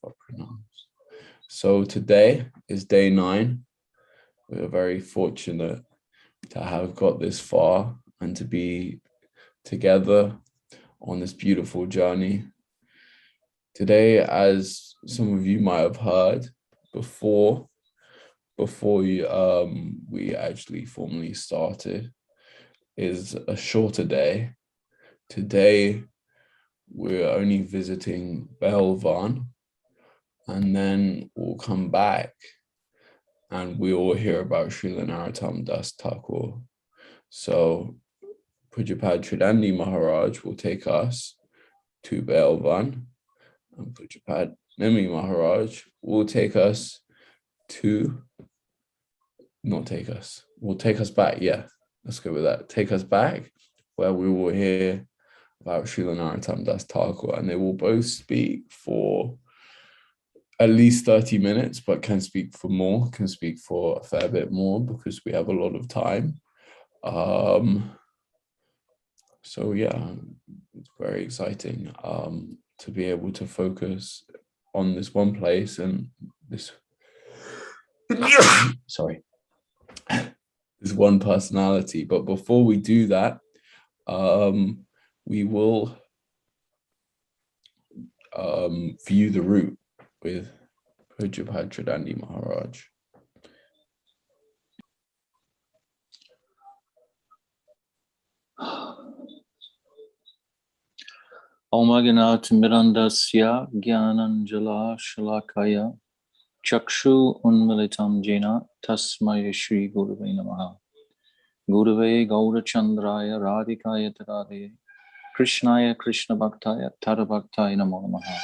our pranams. So today is day 9. We are very fortunate to have got this far and to be together on this beautiful journey. Today, as some of you might have heard before we actually formally started, is a shorter day. Today, we're only visiting Baelvana, and then we'll come back and we will hear about Srila Narottama Dasa Thakura. So Pujapad Tridandi Maharaj will take us to Baelvana, and Pujapad Nemi Maharaj will take us back, yeah, let's go with that. Take us back, where we will hear about Srila Narottama Dasa Thakura, and they will both speak for at least 30 minutes, but can speak for a fair bit more because we have a lot of time. So yeah, it's very exciting to be able to focus on this one place and this this one personality. But before we do that, we will view the route with Pujapad Tridandi Maharaj. Om Mirandasya Gyananjala Shalakaya Chakshu Unmilitam Jena Tasmaya Shri Gurave Namaha Gurave Gaura Chandraya Radhikaya Tarade Krishnaya Krishna Bhaktaya Tarabhaktaya Namo Namaha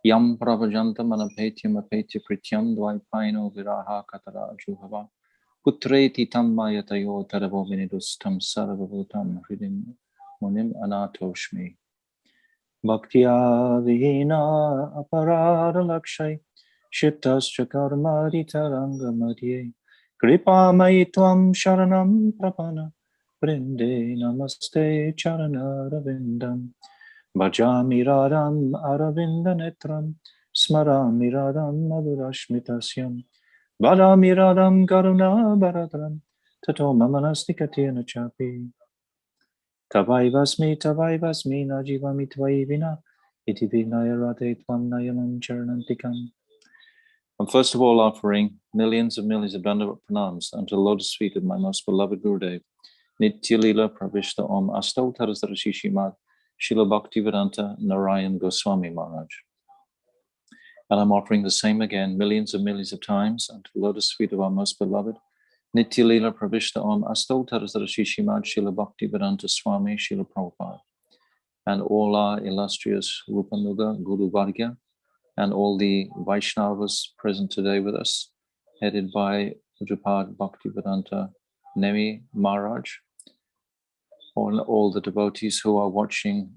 Yam Prabhajantam Anapetyam Apetya Krityam Dvaipaino Viraha Katara Juhava Putreti Tammayatayo Tarabo Vinidustam Sarvabhutam Hridim Munim Anatoshmi Bhaktya Vihina Aparada Lakshay Shittascha Karmadi Taranga Madhye Kripa Maitvam Sharanam Prapana Vrinde Namaste Charana Ravindam Bhajami Radham Aravinda Netram Smarami Radham Madhurashmitasyam Vadami Radham Karuna Bharadram Tato Mamanastikatyana Chapi Tavaivasmi Najivami Tvaivina Iti Vignaya Radhe Tvam Nayamam Charanantikam. I'm first of all offering millions of Dandava pranams unto the lotus feet of my most beloved Gurudev, Nitya Lila Pravishta Om Astauttaras Rashishimad Srila Bhaktivedanta Narayan Goswami Maharaj. And I'm offering the same again millions of times unto the lotus feet of our most beloved Nitya Lila Pravishta Om Astauttaras Rashishimad Srila Bhaktivedanta Swami Srila Prabhupada, and all our illustrious Rupanuga Guru Vargya, and all the Vaishnavas present today with us, headed by Pujapad Bhaktivedanta Nemi Maharaj, all the devotees who are watching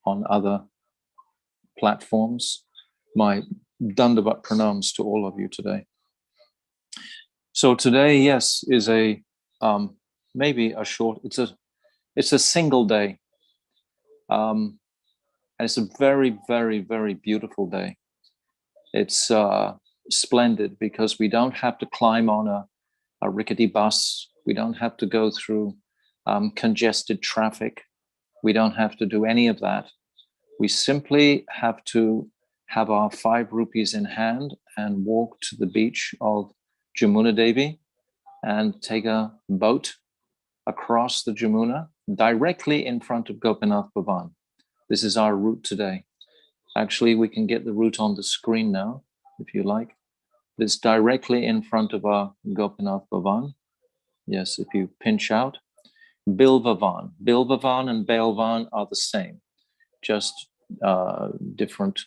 on other platforms. My Dandavat pranams to all of you today. So today, yes, is a maybe a short. It's a single day, and it's a very, very, very beautiful day. It's splendid because we don't have to climb on a rickety bus. We don't have to go through congested traffic. We don't have to do any of that. We simply have to have our 5 rupees in hand and walk to the beach of Jamuna Devi and take a boat across the Jamuna directly in front of Gopinath Bhavan. This is our route today. Actually, we can get the route on the screen now, if you like. It's directly in front of our Gopinath Bhavan. Yes, if you pinch out. Baelvana. Baelvana and Baelvana are the same, just different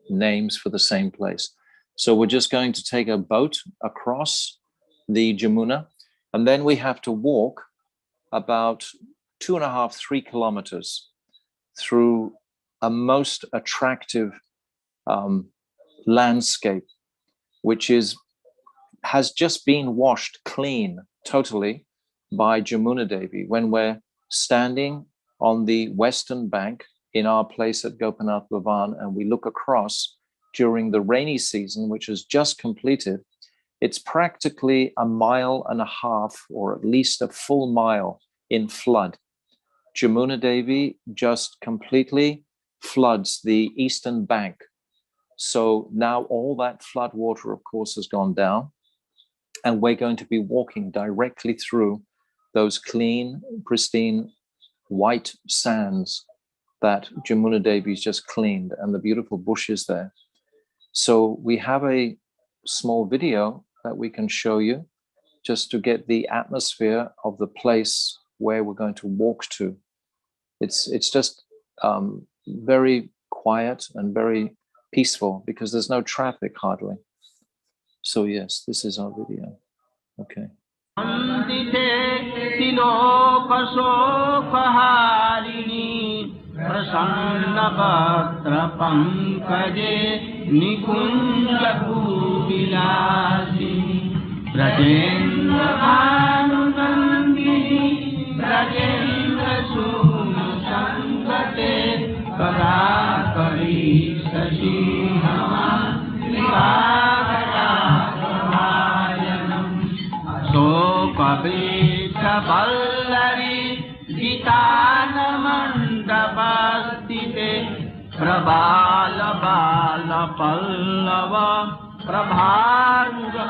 names for the same place. So we're just going to take a boat across the Jamuna, and then we have to walk about 2.5, 3 kilometers through a most attractive landscape, which has just been washed clean totally by Jamuna Devi. When we're standing on the western bank in our place at Gopinath Bhavan and we look across during the rainy season, which is just completed, it's practically 1.5 miles or at least a full mile in flood. Jamuna Devi just completely floods the eastern bank. So now all that flood water, of course, has gone down, and we're going to be walking directly through those clean, pristine, white sands that Jamuna Devi's just cleaned, and the beautiful bushes there. So we have a small video that we can show you just to get the atmosphere of the place where we're going to walk to. It's just very quiet and very peaceful because there's no traffic hardly. So yes, this is our video. Okay. Prabhala bala pallava prabharmuga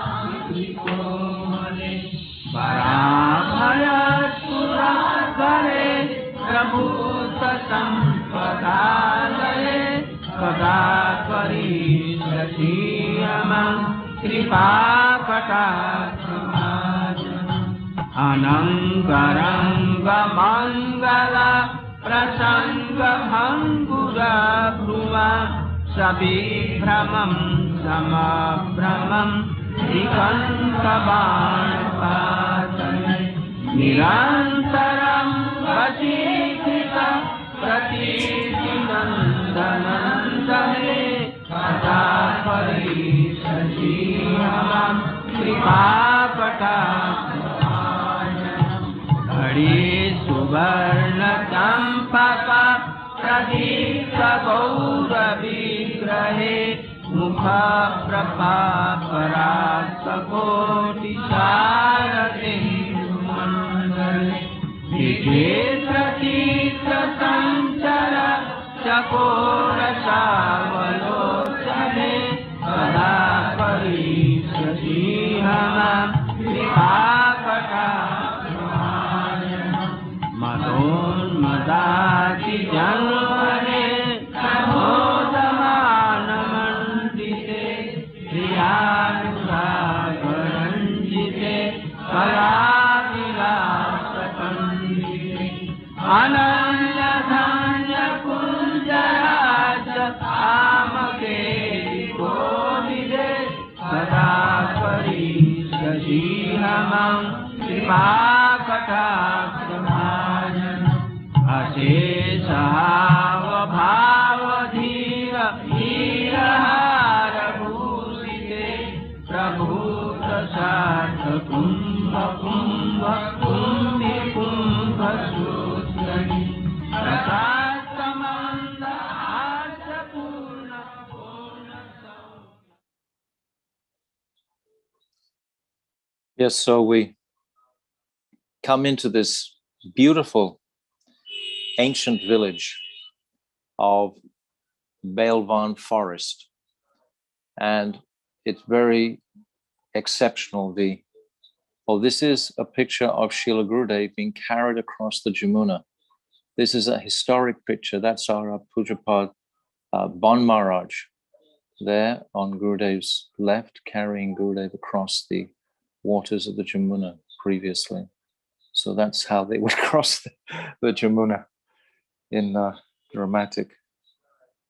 Varabhaya surakare prabhuta sampadalaye kadakari sasiyamam kripakataksamajanam anangaranga mangala prasanga bhangura bhruma sabhramam samabhramam dikantavarpatane nirantaram vasikrita pratinandanandane kadapari sasiyamam kripapataksamajanam hari suvarna champaka pradita gaura vigrahe mukha prabhaparasa koti sarate mandale vijetra chitra sanchara chakora savalochane kadapari sasihamam kripapataksamajanam madon madati janmane samodhamanamandite priyanuragaranjite kalavilasapandite ananya dhanya kunjaraja amakeri kodide kadapari sasihamam kripakataksamajanam Asesava bhavadhira hirahara bhusite prabhuta sartha kumbha kumbha kumbhi kumbha sutrani prasasamanda asapurna purna. Yes, so we come into this beautiful ancient village of Baelvana forest, and it's very exceptional. This is a picture of Srila Gurudev being carried across the Jamuna. This is a historic picture. That's our Pujapad Bon Maharaj there on Gurudev's left, carrying Gurudev across the waters of the Jamuna previously. So that's how they would cross the Jamuna in dramatic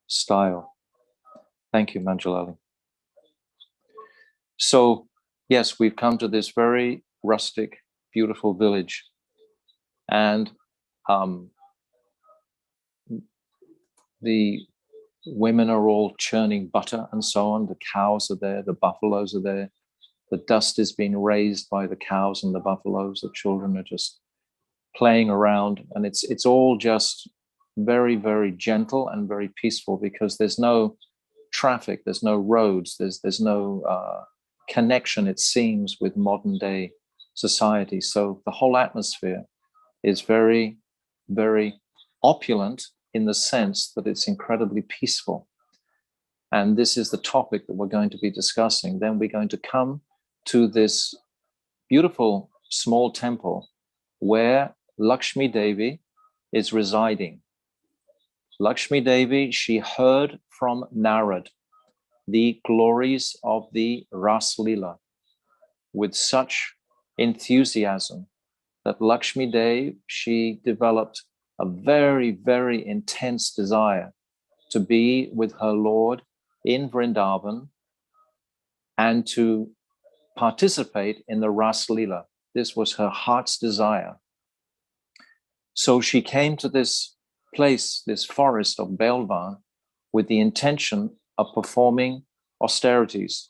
style. Thank you, Manjalali. So, yes, we've come to this very rustic, beautiful village. And the women are all churning butter and so on. The cows are there, the buffaloes are there. The dust is being raised by the cows and the buffaloes. The children are just playing around, and it's all just very, very gentle and very peaceful, because there's no traffic, there's no roads, there's no connection, it seems, with modern day society. So the whole atmosphere is very, very opulent in the sense that it's incredibly peaceful. And this is the topic that we're going to be discussing. Then we're going to come to this beautiful small temple where Lakshmi Devi is residing. Lakshmi Devi, she heard from Narad the glories of the Ras Lila with such enthusiasm that Lakshmi Devi, she developed a very, very intense desire to be with her Lord in Vrindavan and to participate in the Ras Lila. This was her heart's desire. So she came to this place, this forest of Baelvana, with the intention of performing austerities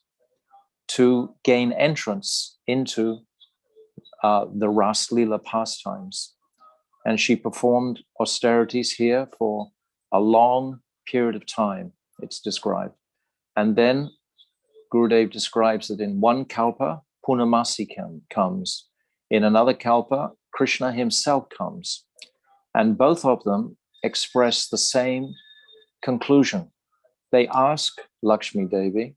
to gain entrance into the Ras Lila pastimes. And she performed austerities here for a long period of time, it's described. And then Gurudev describes that in one kalpa, Punamasi comes. In another kalpa, Krishna himself comes. And both of them express the same conclusion. They ask Lakshmi Devi,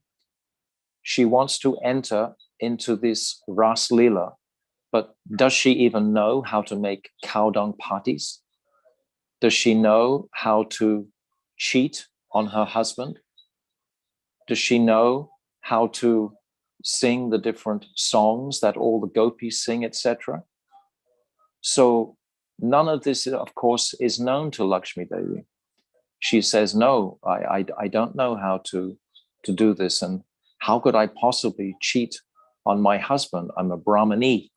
she wants to enter into this Ras Lila, but does she even know how to make cow dung patties? Does she know how to cheat on her husband? Does she know how to sing the different songs that all the gopis sing, etc.? So none of this, of course, is known to Lakshmi Devi. She says, no, I don't know how to do this. And how could I possibly cheat on my husband? I'm a Brahmani.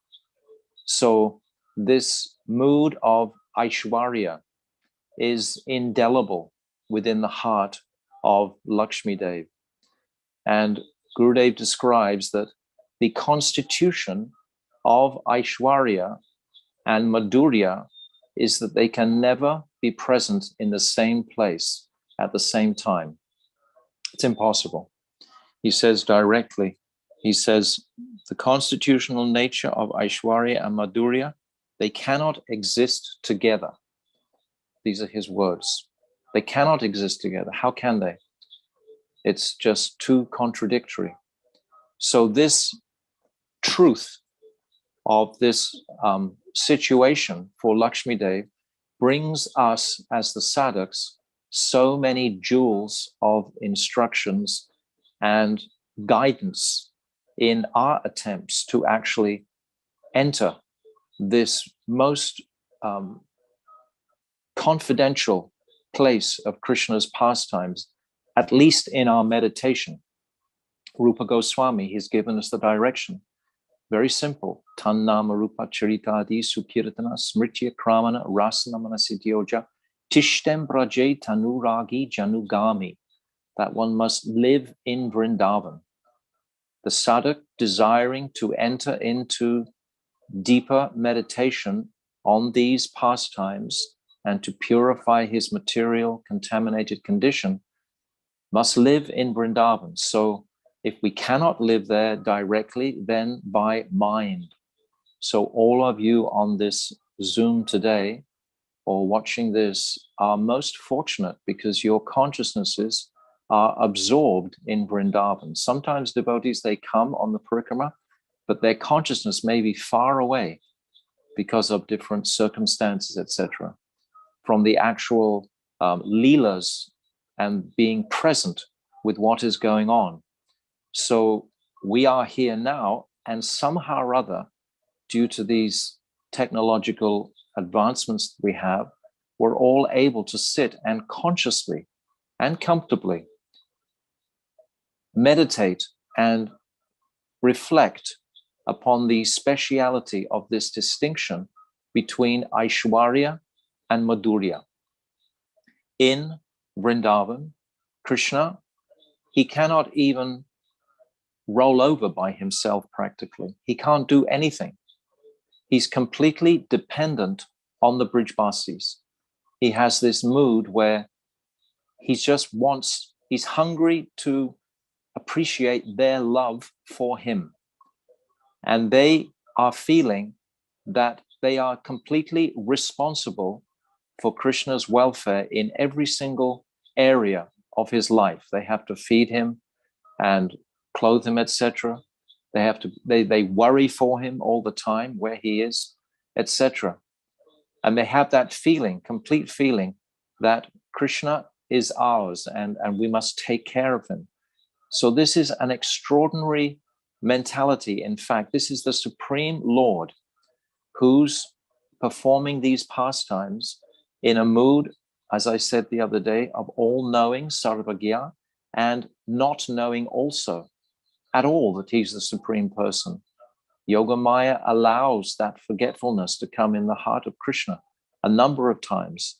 So this mood of Aishwarya is indelible within the heart of Lakshmi Devi. And Gurudev describes that the constitution of Aishwarya and Madhurya is that they can never be present in the same place at the same time. It's impossible. He says directly, he says, the constitutional nature of Aishwarya and Madhurya, they cannot exist together. These are his words. They cannot exist together. How can they? It's just too contradictory. So this truth of this situation for Lakshmi Devi brings us as the sadhaks so many jewels of instructions and guidance in our attempts to actually enter this most confidential place of Krishna's pastimes, at least in our meditation. Rupa Goswami, he's given us the direction. Very simple. Tannama rupa charitadi sukirtana smritya kramana rasanamana siddhyoja tishtem braje tanuragi janugami. That one must live in Vrindavan. The sadhak desiring to enter into deeper meditation on these pastimes and to purify his material contaminated condition must live in Vrindavan. So if we cannot live there directly, then by mind. So all of you on this Zoom today or watching this are most fortunate because your consciousnesses are absorbed in Vrindavan. Sometimes devotees, they come on the parikrama, but their consciousness may be far away because of different circumstances, etc., from the actual leelas and being present with what is going on. So we are here now, and somehow or other, due to these technological advancements we have, we're all able to sit and consciously and comfortably meditate and reflect upon the speciality of this distinction between Aishwarya and Madhurya. In Vrindavan, Krishna, he cannot even roll over by himself practically. He can't do anything. He's completely dependent on the Brijbasis. he has this mood where he's hungry to appreciate their love for him. And they are feeling that they are completely responsible for Krishna's welfare in every single area of his life. They have to feed him and clothe him, etc. They worry for him all the time, where he is, etc. And they have that feeling, complete feeling, that Krishna is ours and we must take care of him. So this is an extraordinary mentality. In fact, this is the Supreme Lord who's performing these pastimes in a mood, as I said the other day, of all-knowing, sarvagya, and not knowing also at all that he's the Supreme Person. Yogamaya allows that forgetfulness to come in the heart of Krishna a number of times.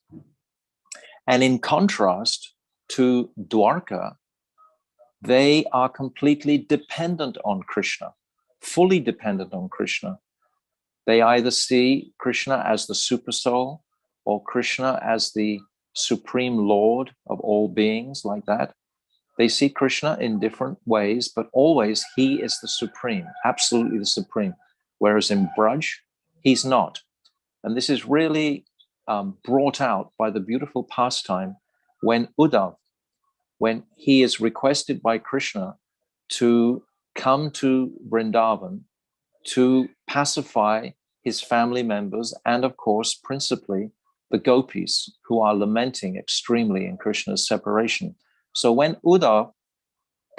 And in contrast to Dwarka, they are completely dependent on Krishna, fully dependent on Krishna. They either see Krishna as the Supersoul or Krishna as the Supreme Lord of all beings, like that. They see Krishna in different ways, but always he is the Supreme, absolutely the Supreme. Whereas in Braj, he's not. And this is really brought out by the beautiful pastime when Uddhav, when he is requested by Krishna to come to Vrindavan to pacify his family members and, of course, principally the gopis who are lamenting extremely in Krishna's separation. So when Uddhav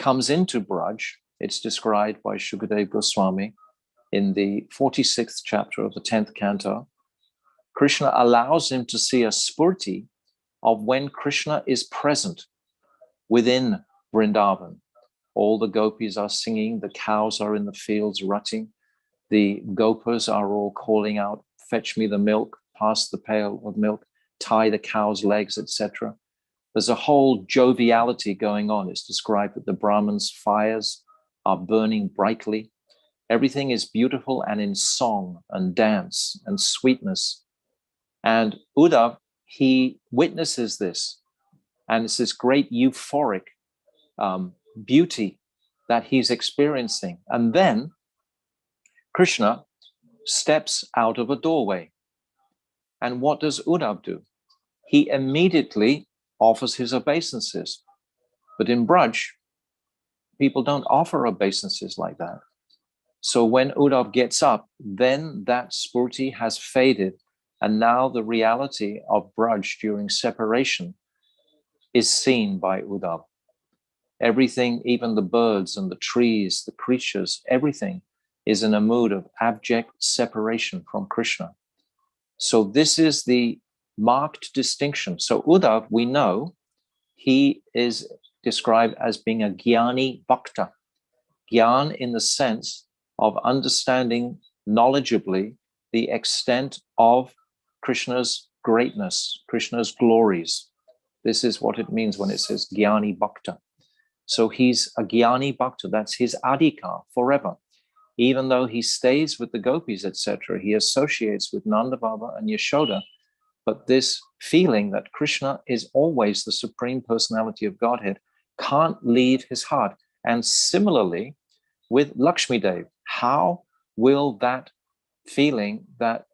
comes into Braj, it's described by Shukadev Goswami in the 46th chapter of the 10th canto. Krishna allows him to see a spurti of when Krishna is present within Vrindavan. All the gopis are singing, the cows are in the fields rutting, the gopas are all calling out, fetch me the milk, pass the pail of milk, tie the cow's legs, etc. There's a whole joviality going on. It's described that the Brahmins' fires are burning brightly. Everything is beautiful and in song and dance and sweetness. And Uddhav, he witnesses this. And it's this great euphoric beauty that he's experiencing. And then Krishna steps out of a doorway. And what does Uddhav do? He immediately offers his obeisances. But in Braj, people don't offer obeisances like that. So when Uddhav gets up, then that spurti has faded. And now the reality of Braj during separation is seen by Uddhav. Everything, even the birds and the trees, the creatures, everything is in a mood of abject separation from Krishna. So this is the marked distinction. So Uddhav, we know, he is described as being a jnani bhakta. Gyan in the sense of understanding knowledgeably the extent of Krishna's greatness, Krishna's glories. This is what it means when it says jnani bhakta. So he's a jnani bhakta, that's his adhikar forever. Even though he stays with the gopis, etc., he associates with Nanda Baba and Yashoda, but this feeling that Krishna is always the Supreme Personality of Godhead can't leave his heart. And similarly with Lakshmi Dev, how will that feeling that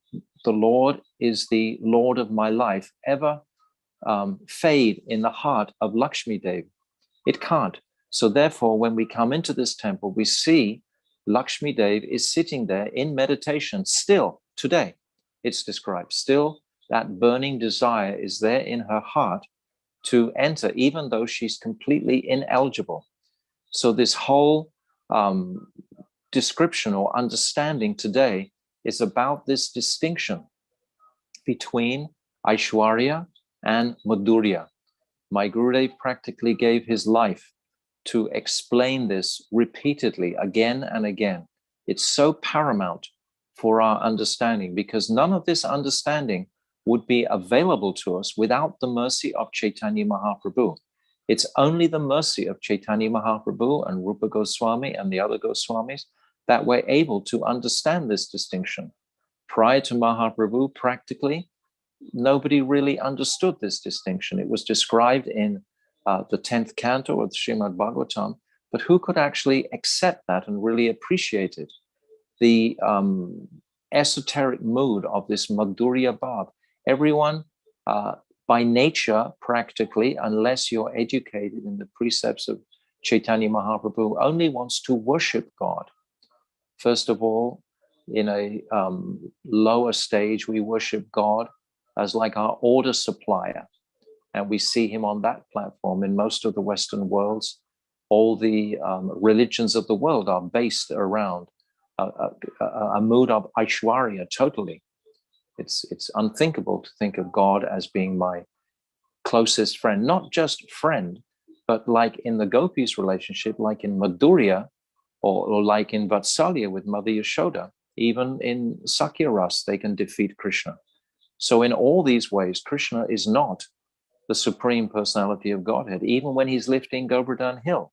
the Lord is the Lord of my life ever fade in the heart of Lakshmi Dev? It can't. So therefore, when we come into this temple, we see Lakshmi Dev is sitting there in meditation still today. It's described still. That burning desire is there in her heart to enter, even though she's completely ineligible. So this whole description or understanding today is about this distinction between Aishwarya and Madhurya. My Gurudev practically gave his life to explain this repeatedly again and again. It's so paramount for our understanding, because none of this understanding would be available to us without the mercy of Chaitanya Mahaprabhu. It's only the mercy of Chaitanya Mahaprabhu and Rupa Goswami and the other Goswamis that we're able to understand this distinction. Prior to Mahaprabhu, practically, nobody really understood this distinction. It was described in the 10th canto of the Srimad Bhagavatam, but who could actually accept that and really appreciate it? The esoteric mood of this Madhurya Bhav. Everyone, by nature, practically, unless you're educated in the precepts of Chaitanya Mahaprabhu, only wants to worship God. First of all, in a lower stage, we worship God as like our order supplier. And we see him on that platform in most of the Western worlds. All the religions of the world are based around a mood of Aishwarya, totally. It's unthinkable to think of God as being my closest friend, not just friend, but like in the Gopis relationship, like in Madhurya, or like in Vatsalya with Mother Yashoda. Even in Sakya Ras, they can defeat Krishna. So in all these ways, Krishna is not the Supreme Personality of Godhead. Even when he's lifting Govardhan Hill,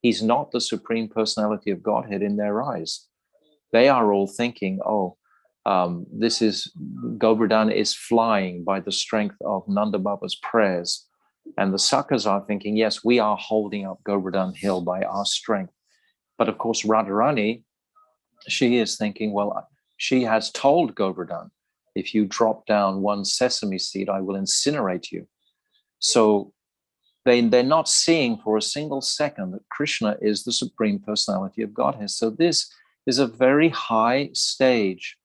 he's not the Supreme Personality of Godhead in their eyes. They are all thinking, this is, Govardhan is flying by the strength of Nanda Baba's prayers. And the Sakas are thinking, yes, we are holding up Govardhan Hill by our strength. But of course, Radharani, she is thinking, well, she has told Govardhan, if you drop down one sesame seed, I will incinerate you. So they're not seeing for a single second that Krishna is the Supreme Personality of Godhead. So this is a very high stage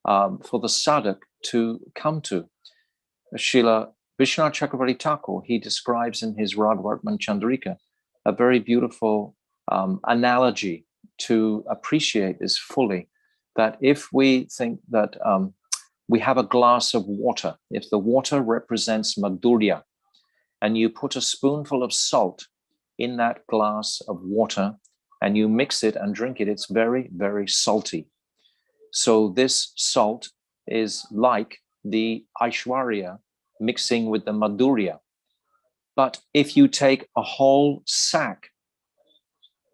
for the sadhak to come to. Srila Vishwanath Chakravarti Thakur, he describes in his Ragvartman Chandrika a very beautiful analogy to appreciate this fully, that if we think that we have a glass of water, if the water represents Madhurya, and you put a spoonful of salt in that glass of water and you mix it and drink it, it's very, very salty. So this salt is like the Aishwarya mixing with the Madhurya. But if you take a whole sack,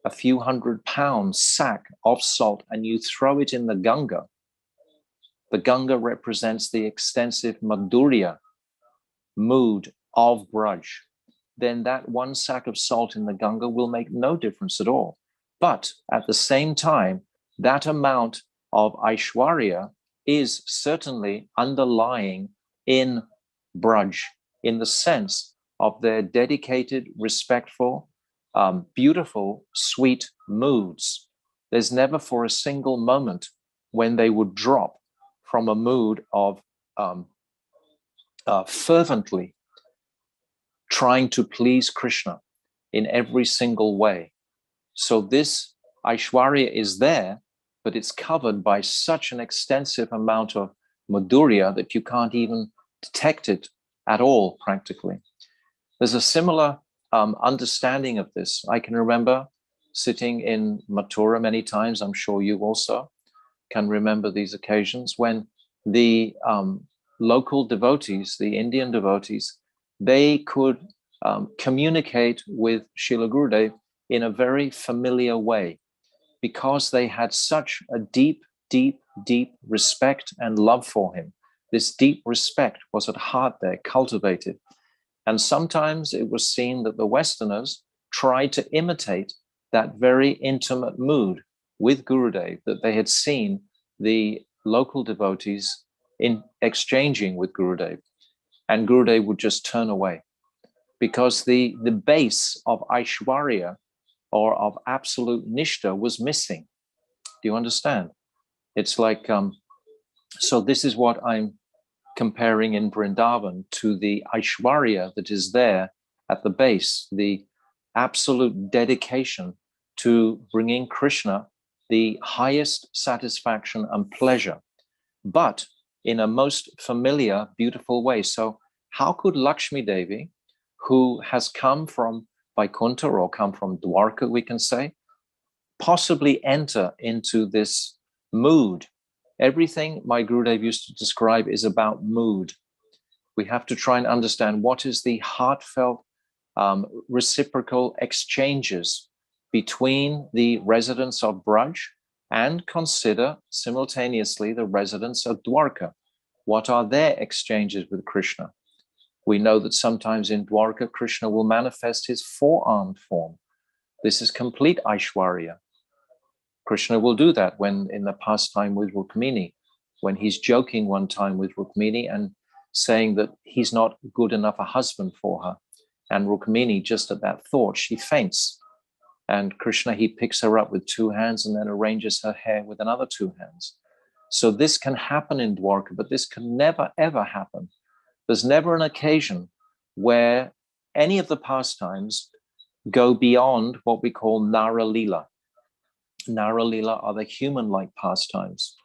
a few 100 pounds sack of salt, and you throw it in the Ganga represents the extensive Madhurya mood of Braj, then that one sack of salt in the Ganga will make no difference at all. But at the same time, that amount of Aishwarya is certainly underlying in Braj, in the sense of their dedicated, respectful, beautiful, sweet moods. There's never for a single moment when they would drop from a mood of fervently trying to please Krishna in every single way. So this Aishwarya is there, but it's covered by such an extensive amount of Madhurya that you can't even detect it at all, practically. There's a similar understanding of this. I can remember sitting in Mathura many times. I'm sure you also can remember these occasions when the local devotees, the Indian devotees, they could communicate with Srila Gurudev in a very familiar way because they had such a deep, deep, deep respect and love for him. This deep respect was at heart there, cultivated. And sometimes it was seen that the Westerners tried to imitate that very intimate mood with Gurudev that they had seen the local devotees in exchanging with Gurudev. And Gurudev would just turn away because the base of Aishwarya or of absolute Nishta was missing. Do you understand? It's like, so this is what I'm comparing in Vrindavan to the Aishwarya that is there at the base, the absolute dedication to bringing Krishna the highest satisfaction and pleasure, but in a most familiar, beautiful way. So how could Lakshmi Devi, who has come from Vaikuntha or come from Dwarka, we can say, possibly enter into this mood? Everything my Gurudev used to describe is about mood. We have to try and understand what is the heartfelt reciprocal exchanges between the residents of Braj and consider simultaneously the residents of Dwarka. What are their exchanges with Krishna? We know that sometimes in Dwarka, Krishna will manifest his four-armed form. This is complete Aishwarya. Krishna will do that when in the pastime with Rukmini, when he's joking one time with Rukmini and saying that he's not good enough a husband for her. And Rukmini, just at that thought, she faints. And Krishna, he picks her up with two hands and then arranges her hair with another two hands. So this can happen in Dwarka, but this can never, ever happen. There's never an occasion where any of the pastimes go beyond what we call Nara Lila. Nara Lila are the human-like pastimes.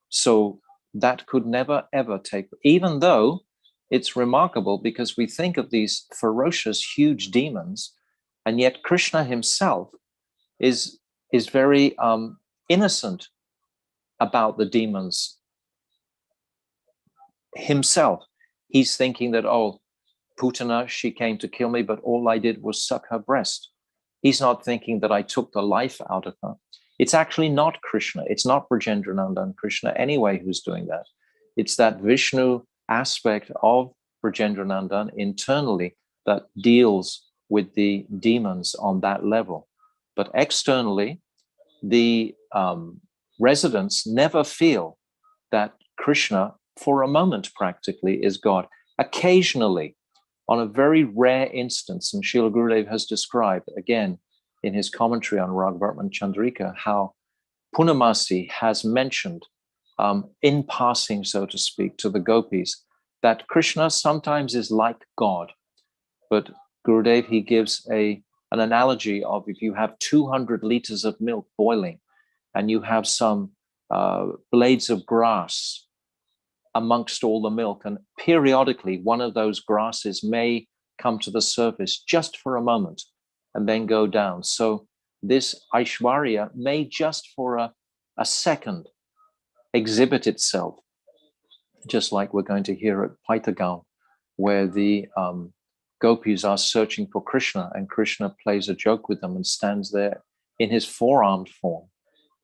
So that could never, ever take, even though it's remarkable because we think of these ferocious, huge demons, and yet Krishna himself is very innocent about the demons himself. He's thinking that, oh, Putana, she came to kill me, but all I did was suck her breast. He's not thinking that I took the life out of her. It's actually not Krishna. It's not Brajendranandan Krishna anyway who's doing that. It's that Vishnu aspect of Brajendranandan internally that deals with the demons on that level. But externally, the residents never feel that Krishna, for a moment practically, is God. Occasionally, on a very rare instance, and Srila Gurudev has described, again, in his commentary on Raghavartman Chandrika, how Punamasi has mentioned, in passing, so to speak, to the gopis, that Krishna sometimes is like God. But Gurudev, he gives an analogy of if you have 200 liters of milk boiling and you have some blades of grass amongst all the milk, and periodically one of those grasses may come to the surface just for a moment and then go down. So this Aishwarya may just for a second exhibit itself, just like we're going to hear at Paitagaon, where the gopis are searching for Krishna, and Krishna plays a joke with them and stands there in his four-armed form,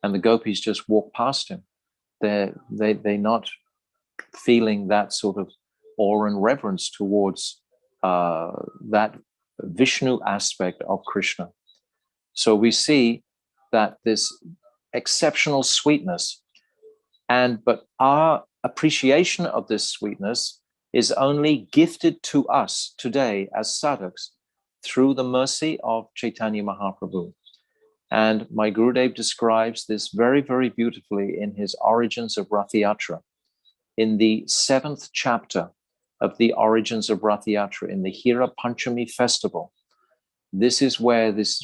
and the gopis just walk past him. They're not feeling that sort of awe and reverence towards that Vishnu aspect of Krishna. So we see that this exceptional sweetness, but our appreciation of this sweetness is only gifted to us today as sadhaks through the mercy of Chaitanya Mahaprabhu. And my Gurudev describes this very, very beautifully in his Origins of Rath Yatra. In the 7th chapter of the Origins of Rath Yatra, in the Hira Panchami festival, this is where this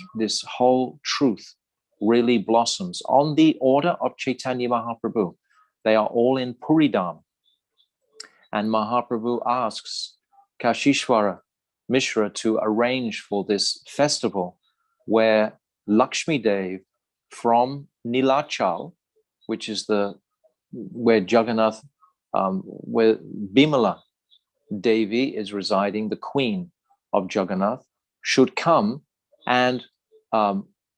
whole truth really blossoms on the order of Chaitanya Mahaprabhu. They are all in Puridam. And Mahaprabhu asks Kashishwara Mishra to arrange for this festival where Lakshmi Dev from Nilachal, which is where Jagannath, where Bimala Devi is residing, the queen of Jagannath, should come and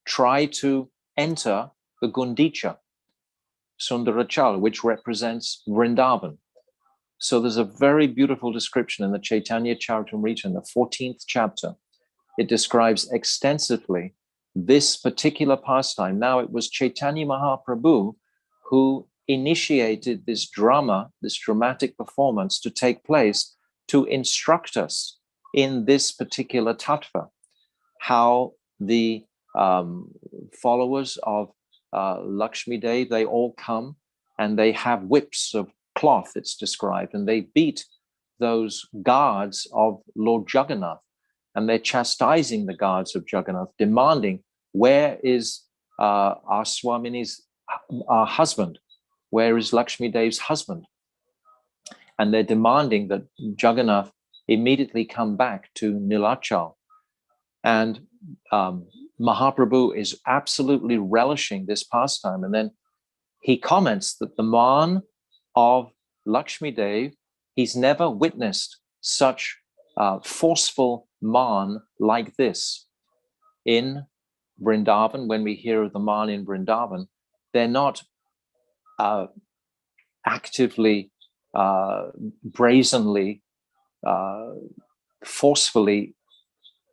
try to enter the Gundicha, Sundarachal, which represents Vrindavan. So there's a very beautiful description in the Chaitanya Charitamrita, in the 14th chapter. It describes extensively this particular pastime. Now, it was Chaitanya Mahaprabhu who initiated this drama, this dramatic performance to take place to instruct us in this particular tattva, how the followers of Lakshmi Dev, they all come and they have whips of cloth, it's described, and they beat those guards of Lord Jagannath, and they're chastising the guards of Jagannath, demanding, where is our Swamini's our husband? Where is Lakshmi Dev's husband? And they're demanding that Jagannath immediately come back to Nilachal. And Mahaprabhu is absolutely relishing this pastime. And then he comments that the man of Lakshmi Dev, he's never witnessed such forceful man like this. In Vrindavan, when we hear of the man in Vrindavan, they're not actively brazenly, forcefully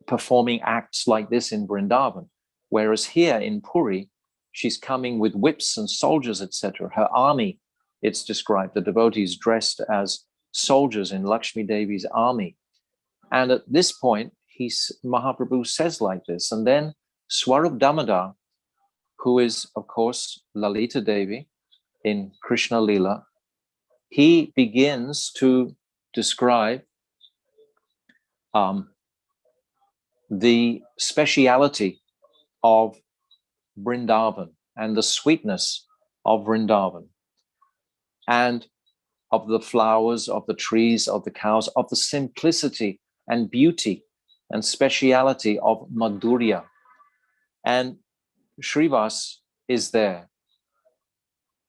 performing acts like this in Vrindavan. Whereas here in Puri, she's coming with whips and soldiers, etc. Her army, it's described, the devotees dressed as soldiers in Lakshmi Devi's army. And at this point, Mahaprabhu says like this, and then Swarup Damodar, who is, of course, Lalita Devi in Krishna Lila, he begins to describe the speciality of Vrindavan and the sweetness of Vrindavan and of the flowers, of the trees, of the cows, of the simplicity and beauty and speciality of Madhurya. And Srivas is there.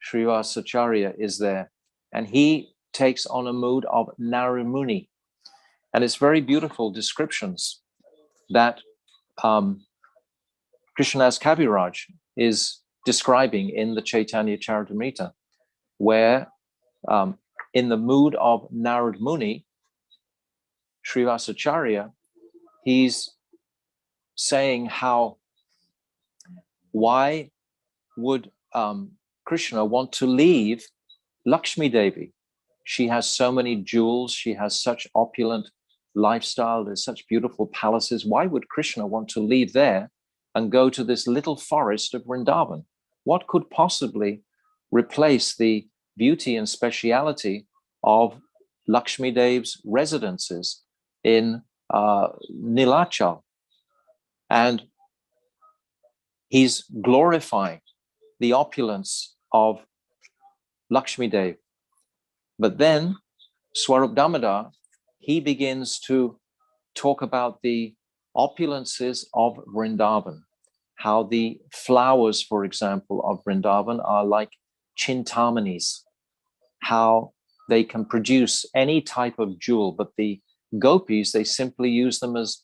Srivasacharya is there. And he takes on a mood of Naramuni. And it's very beautiful descriptions that Krishnadas Kaviraj is describing in the Chaitanya Charitamrita, where in the mood of Narad Muni, Srivasacharya, he's saying how, why would Krishna want to leave Lakshmi Devi? She has so many jewels, she has such opulent lifestyle, there's such beautiful palaces. Why would Krishna want to leave there and go to this little forest of Vrindavan? What could possibly replace the beauty and speciality of Lakshmi Devi's residences in Nilachal? And he's glorifying the opulence of Lakshmi Devi. But then Swarup Damodar, he begins to talk about the opulences of Vrindavan, how the flowers, for example, of Vrindavan are like chintamani's, how they can produce any type of jewel, but the gopis, they simply use them as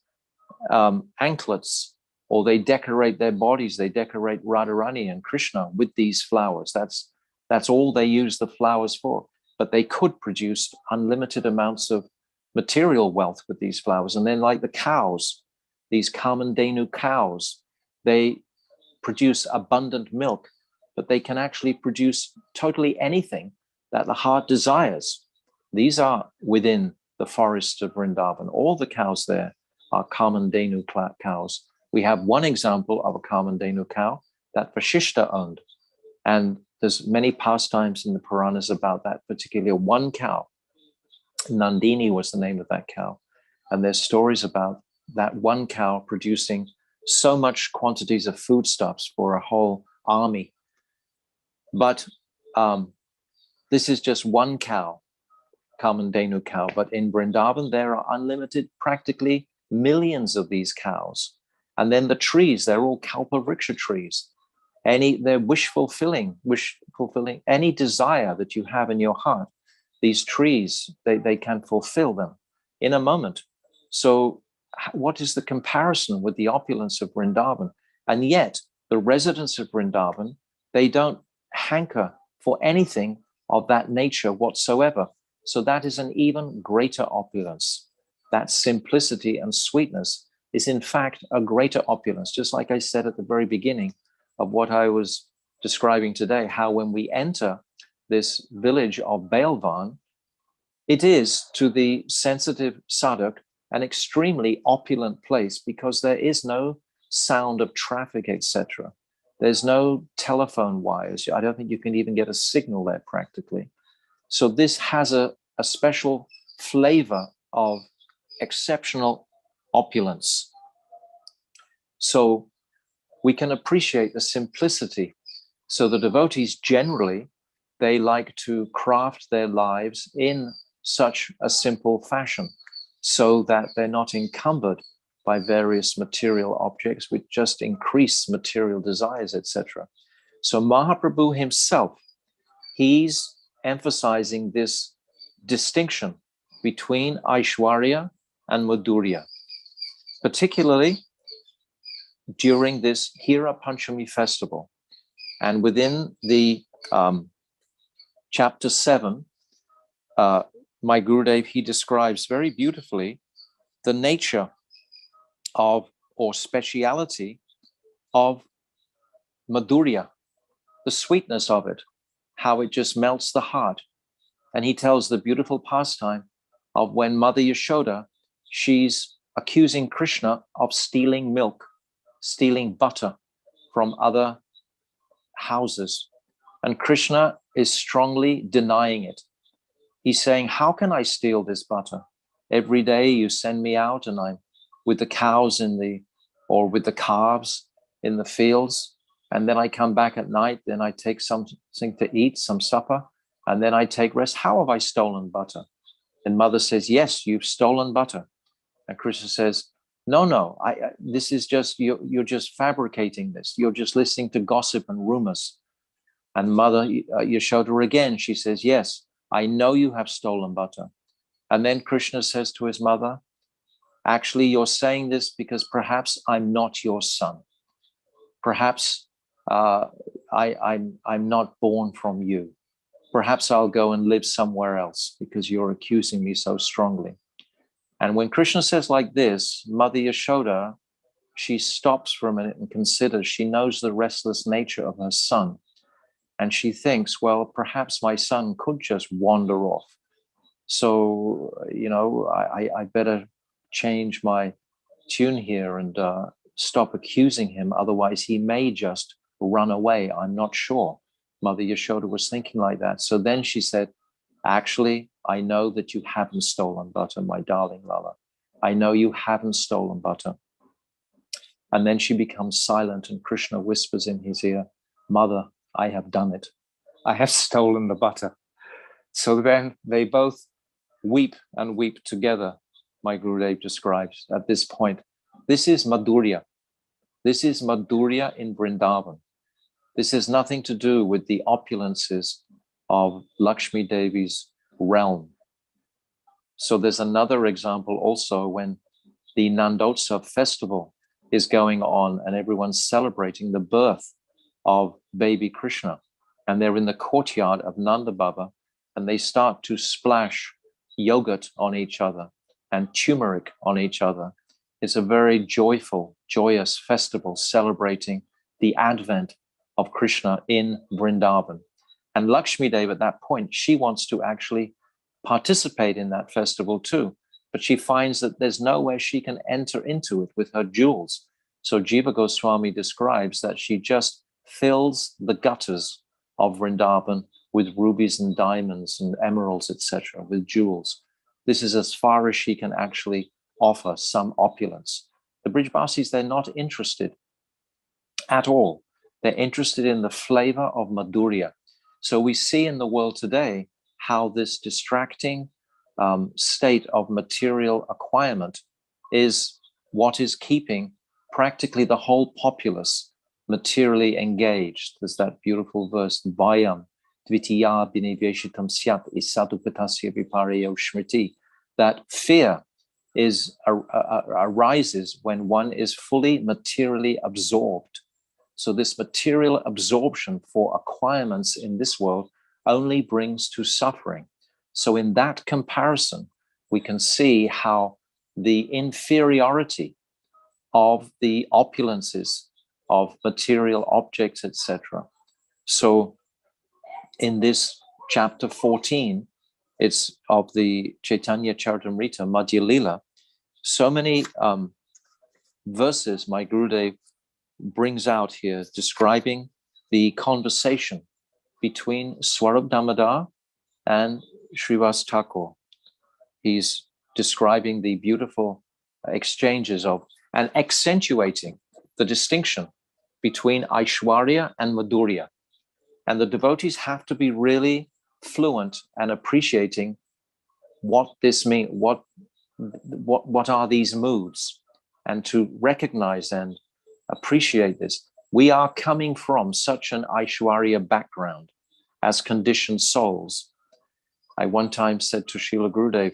anklets, or they decorate their bodies, they decorate Radharani and Krishna with these flowers. That's all they use the flowers for. But they could produce unlimited amounts of material wealth with these flowers. And then like the cows, these Kamandenu cows, they produce abundant milk, but they can actually produce totally anything that the heart desires. These are within the forest of Vrindavan. All the cows there are Kamandenu cows. We have one example of a Kamandenu cow that Vashishta owned. And there's many pastimes in the Puranas about that particular one cow. Nandini was the name of that cow. And there's stories about that one cow producing so much quantities of foodstuffs for a whole army. But this is just one cow, Kamandenu cow. But in Vrindavan, there are unlimited, practically millions of these cows. And then the trees, they're all Kalpavriksha trees. They're wish fulfilling, any desire that you have in your heart. These trees, they can fulfill them in a moment. So what is the comparison with the opulence of Vrindavan? And yet the residents of Vrindavan, they don't hanker for anything of that nature whatsoever. So that is an even greater opulence. That simplicity and sweetness is in fact a greater opulence. Just like I said at the very beginning of what I was describing today, how when we enter this village of Baelvana, it is to the sensitive sadhak an extremely opulent place because there is no sound of traffic, etc. There's no telephone wires. I don't think you can even get a signal there practically. So this has a special flavor of exceptional opulence. So we can appreciate the simplicity. So the devotees generally, they like to craft their lives in such a simple fashion so that they're not encumbered by various material objects which just increase material desires, etc. So Mahaprabhu himself, he's emphasizing this distinction between Aishwarya and Madhurya, particularly during this Hira Panchami festival. And within the chapter 7, my Gurudev, he describes very beautifully the nature of, or speciality of Madhurya, the sweetness of it, how it just melts the heart. And he tells the beautiful pastime of when Mother Yashoda, she's accusing Krishna of stealing milk, stealing butter from other houses. And Krishna is strongly denying it. He's saying, how can I steal this butter? Every day you send me out and I'm with the cows or with the calves in the fields. And then I come back at night, then I take something to eat, some supper, and then I take rest. How have I stolen butter? And Mother says, yes, you've stolen butter. And Krishna says, no, this is just, you're just fabricating this. You're just listening to gossip and rumors. And Mother Yashoda again, she says, yes, I know you have stolen butter. And then Krishna says to his mother, actually, you're saying this because perhaps I'm not your son. Perhaps I'm not born from you. Perhaps I'll go and live somewhere else because you're accusing me so strongly. And when Krishna says like this, Mother Yashoda, she stops for a minute and considers. She knows the restless nature of her son. And she thinks, well, perhaps my son could just wander off. So, I better change my tune here and stop accusing him. Otherwise, he may just run away. I'm not sure. Mother Yashoda was thinking like that. So then she said, actually, I know that you haven't stolen butter, my darling Lala. I know you haven't stolen butter. And then she becomes silent and Krishna whispers in his ear, Mother, I have done it. I have stolen the butter. So then they both weep and weep together, my Gurudev describes at this point. This is Madhurya. This is Madhurya in Vrindavan. This has nothing to do with the opulences of Lakshmi Devi's realm. So there's another example also when the Nandotsav festival is going on and everyone's celebrating the birth of baby Krishna. And they're in the courtyard of Nanda Baba and they start to splash yogurt on each other and turmeric on each other. It's a very joyful, joyous festival celebrating the advent of Krishna in Vrindavan. And Lakshmi Devi at that point, she wants to actually participate in that festival too, but she finds that there's no way she can enter into it with her jewels. So Jiva Goswami describes that she just fills the gutters of Vrindavan with rubies and diamonds and emeralds, etc., with jewels. This is as far as she can actually offer some opulence. The Brijbasis, they're not interested at all. They're interested in the flavor of Madhurya. So we see in the world today how this distracting state of material acquirement is what is keeping practically the whole populace materially engaged. There's that beautiful verse, Vayam, Dvitiya biniveshitam syat isadupatasya vipareyo shmriti, that fear arises when one is fully materially absorbed. So this material absorption for acquirements in this world only brings to suffering. So in that comparison, we can see how the inferiority of the opulences of material objects, etc. So in this chapter 14, it's of the Chaitanya Charitamrita, Madhya Lila, so many verses my Gurudev brings out here describing the conversation between Swarup Damodar and Srivas Thakur. He's describing the beautiful exchanges of and accentuating the distinction between Aishwarya and Madhurya. And the devotees have to be really fluent and appreciating what this means, what are these moods, and to recognize and appreciate this. We are coming from such an Aishwarya background as conditioned souls. I one time said to Srila Gurudev,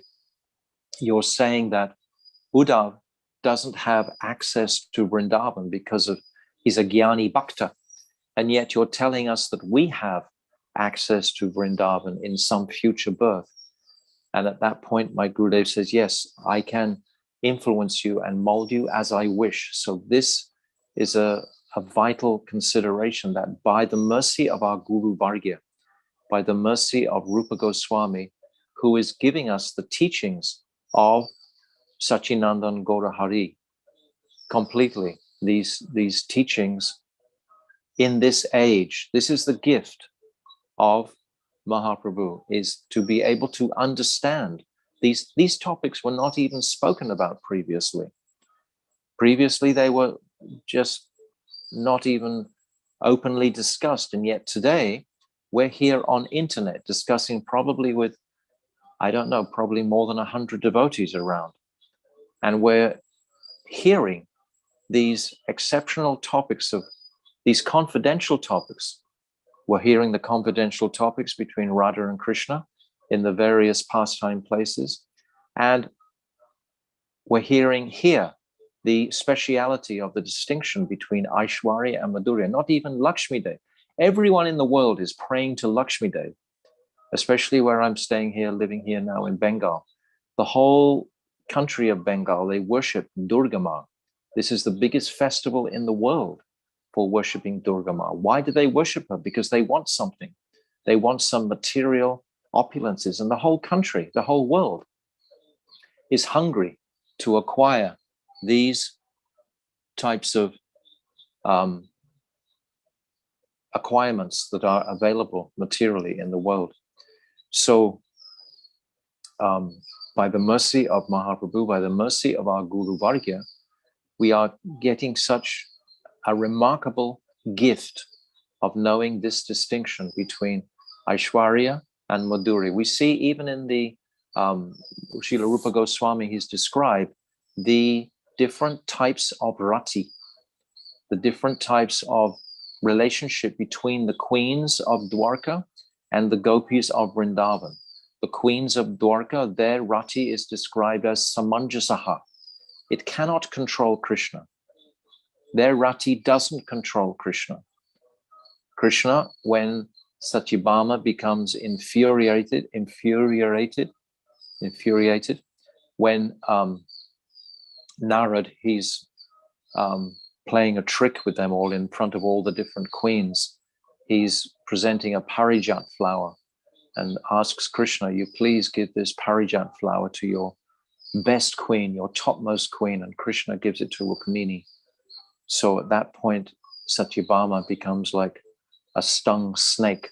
you're saying that Uddhav doesn't have access to Vrindavan because of he's a Jnani Bhakta, and yet you're telling us that we have access to Vrindavan in some future birth. And at that point, my Gurudev says, yes, I can influence you and mold you as I wish. So this is a vital consideration, that by the mercy of our Guru Vargya, by the mercy of Rupa Goswami, who is giving us the teachings of Sachinandan Gaura Hari completely, these teachings in this age, this is the gift of Mahaprabhu, is to be able to understand these topics were not even spoken about previously. Previously, they were just not even openly discussed. And yet today, we're here on internet discussing probably with, I don't know, probably more than 100 devotees around. And we're hearing these exceptional topics of these confidential topics. We're hearing the confidential topics between Radha and Krishna in the various pastime places. And we're hearing here the speciality of the distinction between Aishwarya and Madhurya, not even Lakshmi Dev. Everyone in the world is praying to Lakshmi Dev, especially where I'm staying here, living here now in Bengal. The whole country of Bengal, they worship Durga Ma. This is the biggest festival in the world for worshipping Durga Ma. Why do they worship her? Because they want something. They want some material opulences, and the whole country, the whole world is hungry to acquire these types of acquirements that are available materially in the world. So by the mercy of Mahaprabhu, by the mercy of our Guru Vargya, we are getting such a remarkable gift of knowing this distinction between Aishwarya and Madhurya. We see even in the Srila Rupa Goswami, he's described the different types of rati, the different types of relationship between the queens of Dwarka and the gopis of Vrindavan. The queens of Dwarka, their rati is described as samanjasaha. It cannot control Krishna. Their rati doesn't control Krishna. Krishna, when Satyabhama becomes infuriated, when Narad, he's playing a trick with them all in front of all the different queens. He's presenting a parijat flower and asks Krishna, you please give this parijat flower to your best queen, your topmost queen, and Krishna gives it to Rukmini. So at that point, Satyabhama becomes like a stung snake,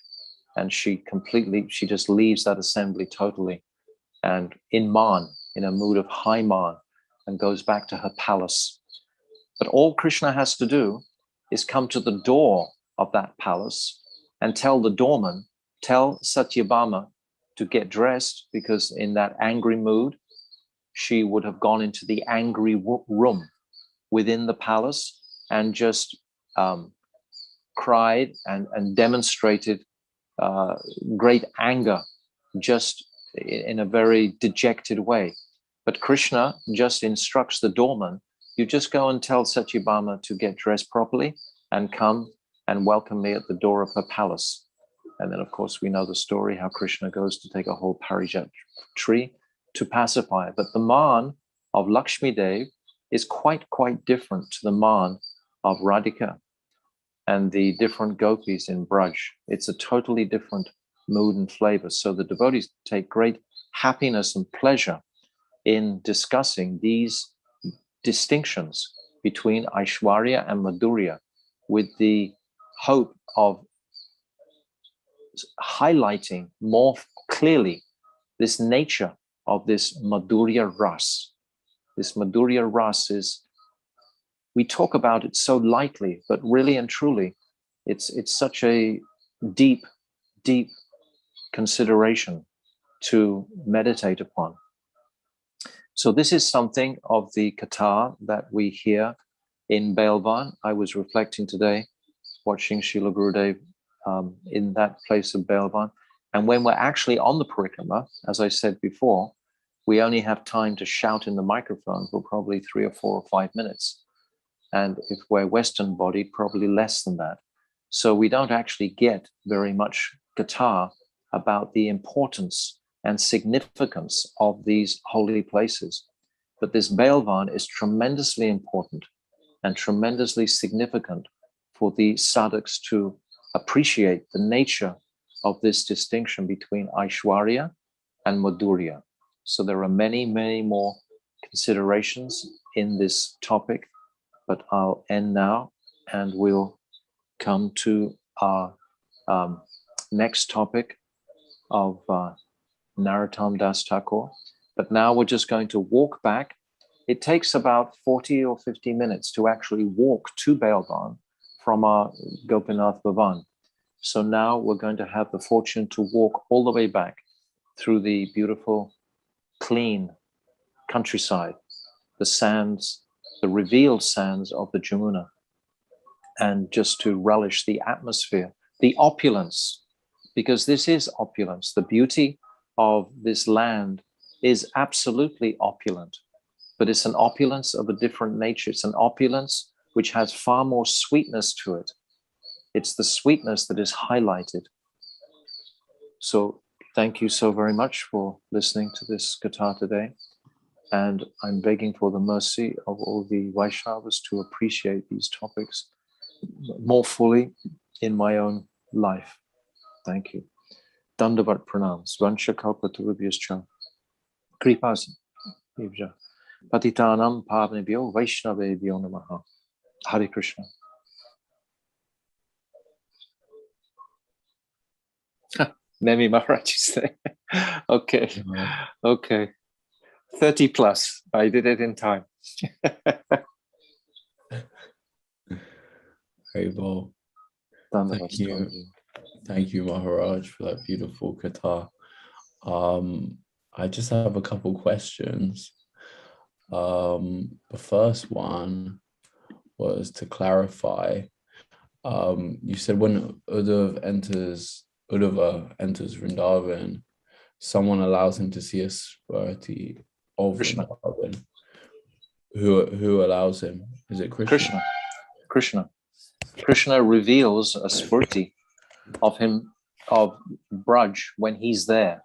and she just leaves that assembly totally, and in a mood of high man, and goes back to her palace. But all Krishna has to do is come to the door of that palace and tell the doorman, tell Satyabhama to get dressed, because in that angry mood, she would have gone into the angry room within the palace and just cried and demonstrated great anger, just in a very dejected way. But Krishna just instructs the doorman, you just go and tell Satyabhama to get dressed properly and come and welcome me at the door of her palace. And then, of course, we know the story, how Krishna goes to take a whole parijat tree to pacify it. But the man of Lakshmi Dev is quite different to the man of Radhika and the different gopis in Braj. It's a totally different mood and flavor. So the devotees take great happiness and pleasure in discussing these distinctions between Aishwarya and Madhurya, with the hope of highlighting more clearly this nature of this Madhurya Ras. This Madhurya Ras is, we talk about it so lightly, but really and truly, it's such a deep consideration to meditate upon. So this is something of the katha that we hear in Baelvana. I was reflecting today, watching Srila Gurudev in that place of Baelvana. And when we're actually on the parikrama, as I said before, we only have time to shout in the microphone for probably 3 or 4 or 5 minutes. And if we're Western bodied, probably less than that. So we don't actually get very much katha about the importance and significance of these holy places. But this Baelvana is tremendously important and tremendously significant for the sadhaks to appreciate the nature of this distinction between Aishwarya and Madhurya. So there are many, many more considerations in this topic, but I'll end now and we'll come to our next topic of Narottama Dasa Thakura. But now we're just going to walk back. It takes about 40 or 50 minutes to actually walk to Baelvana from our Gopinath Bhavan. So now we're going to have the fortune to walk all the way back through the beautiful, clean countryside, the sands, the revealed sands of the Jamuna, and just to relish the atmosphere, the opulence, because this is opulence. The beauty of this land is absolutely opulent, but it's an opulence of a different nature. It's an opulence which has far more sweetness to it. It's the sweetness that is highlighted. So thank you so very much for listening to this Katha today. And I'm begging for the mercy of all the Vaishnavas to appreciate these topics more fully in my own life. Thank you. Dandavat pranams. Vansha kalpatarubhyascha. Kripas. Patitanam pavnebhyo Vaishnavebhyo namaha. Hare Krishna. Nemi Maharaj is there. Okay. Okay. 30 plus. I did it in time. Very well. Thank you. Thank you, Maharaj, for that beautiful katha. I just have a couple questions. The first one was to clarify. You said when Uddhava enters Vrindavan, someone allows him to see a Spurti of Krishna. Vrindavan. Who allows him? Is it Krishna? Krishna reveals a Spurti of him, of Braj, when he's there.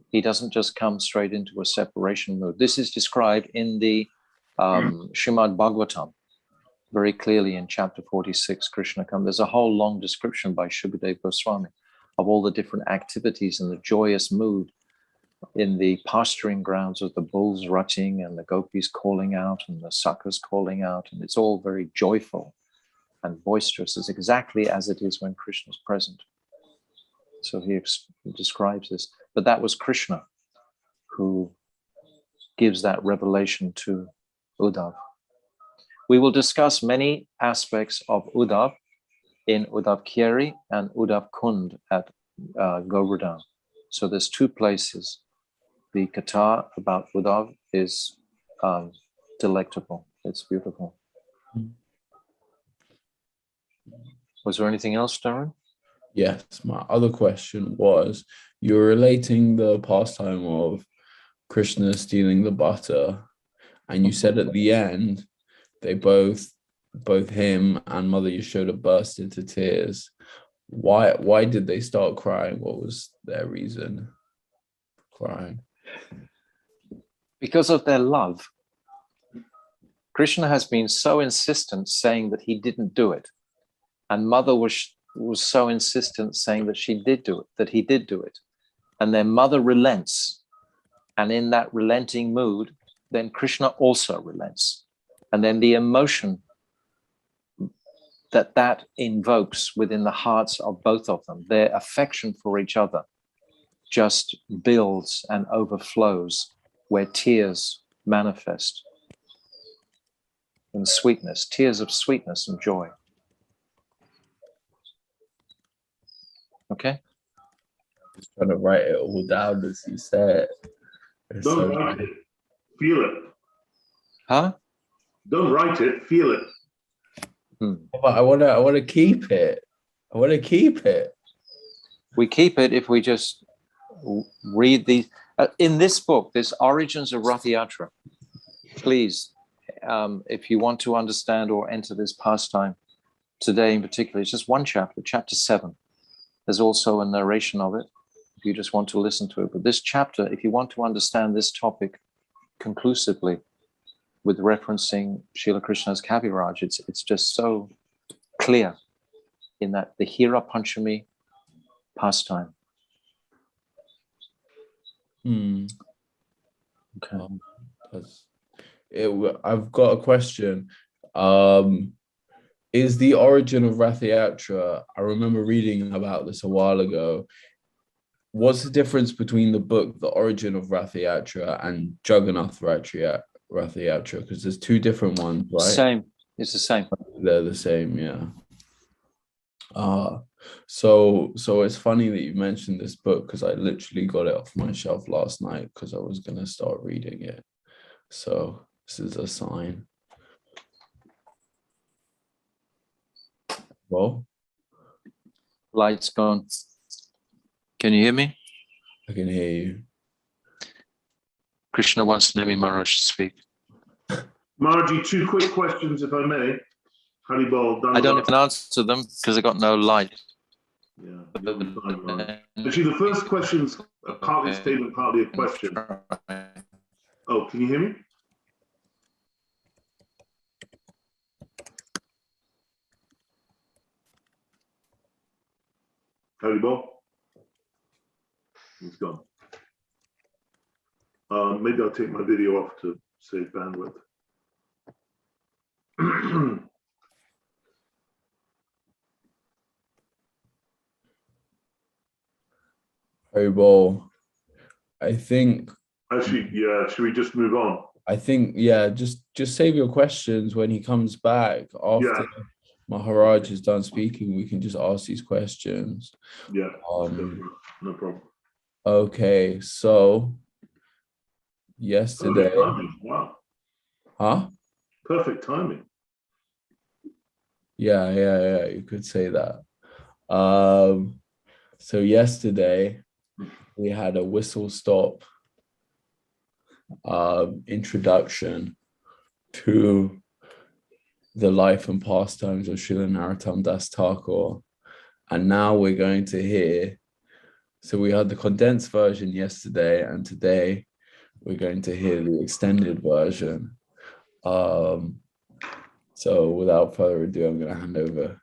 He doesn't just come straight into a separation mood. This is described in the Srimad Bhagavatam very clearly in chapter 46. Krishna comes. There's a whole long description by Shukadev Goswami of all the different activities and the joyous mood in the pasturing grounds of the bulls rutting and the gopis calling out and the sakhas calling out. And it's all very joyful and boisterous. It's exactly as it is when Krishna is present. So he describes this. But that was Krishna who gives that revelation to Uddhava. We will discuss many aspects of Uddhava in Uddhava Kyeri and Uddhava Kund at Govardhan. So there's two places. The katha about Uddhava is delectable. It's beautiful. Was there anything else, Darren? Yes, my other question was, you're relating the pastime of Krishna stealing the butter, and you said at the end, they both him and Mother Yashoda burst into tears. Why did they start crying? What was their reason for crying? Because of their love. Krishna has been so insistent saying that he didn't do it. And Mother was so insistent saying that she did do it, that he did do it. And then Mother relents. And in that relenting mood, then Krishna also relents. And then the emotion that invokes within the hearts of both of them, their affection for each other, just builds and overflows where tears manifest in sweetness, tears of sweetness and joy. Okay? Just trying to write it all down as you said. Don't write it, feel it. Huh? Don't write it, feel it. But I want to keep it. I want to keep it. We keep it if we just read these. In this book, this Origins of Rath Yatra, please, if you want to understand or enter this pastime today in particular, it's just one chapter, chapter 7. There's also a narration of it. if you just want to listen to it. But this chapter, if you want to understand this topic conclusively with referencing Srila Krishna's Kaviraj, it's just so clear in that the Hira Panchami pastime. Okay. I've got a question. Is the origin of Rath Yatra, I remember reading about this a while ago. What's the difference between the book, The Origin of Rath Yatra, and Jagannath Rath Yatra? Because there's two different ones, right? Same. It's the same. They're the same, yeah. So it's funny that you mentioned this book, because I literally got it off my shelf last night because I was going to start reading it. So this is a sign. Well, Light's gone. Can you hear me? I can hear you. Krishna wants Nemi Maharaj to speak. Margie, two quick questions, if I may. Haribol, I don't even answer them because I got no light. Yeah, you'll be fine, Margie. Actually, the first question's partly a statement, partly a question. Oh, can you hear me? Haribol? He's gone. Maybe I'll take my video off to save bandwidth. Haribol, I think. Actually, yeah, should we just move on? I think, yeah, just save your questions when he comes back. After Maharaj is done speaking, we can just ask these questions. Yeah, no problem. Okay, so yesterday. Perfect timing. Wow. Huh? Perfect timing. Yeah, you could say that. So yesterday we had a whistle stop introduction to the life and pastimes of Srila Narottama Dasa Thakura, and now we're going to hear. So we had the condensed version yesterday, and today we're going to hear the extended version. So without further ado, I'm going to hand over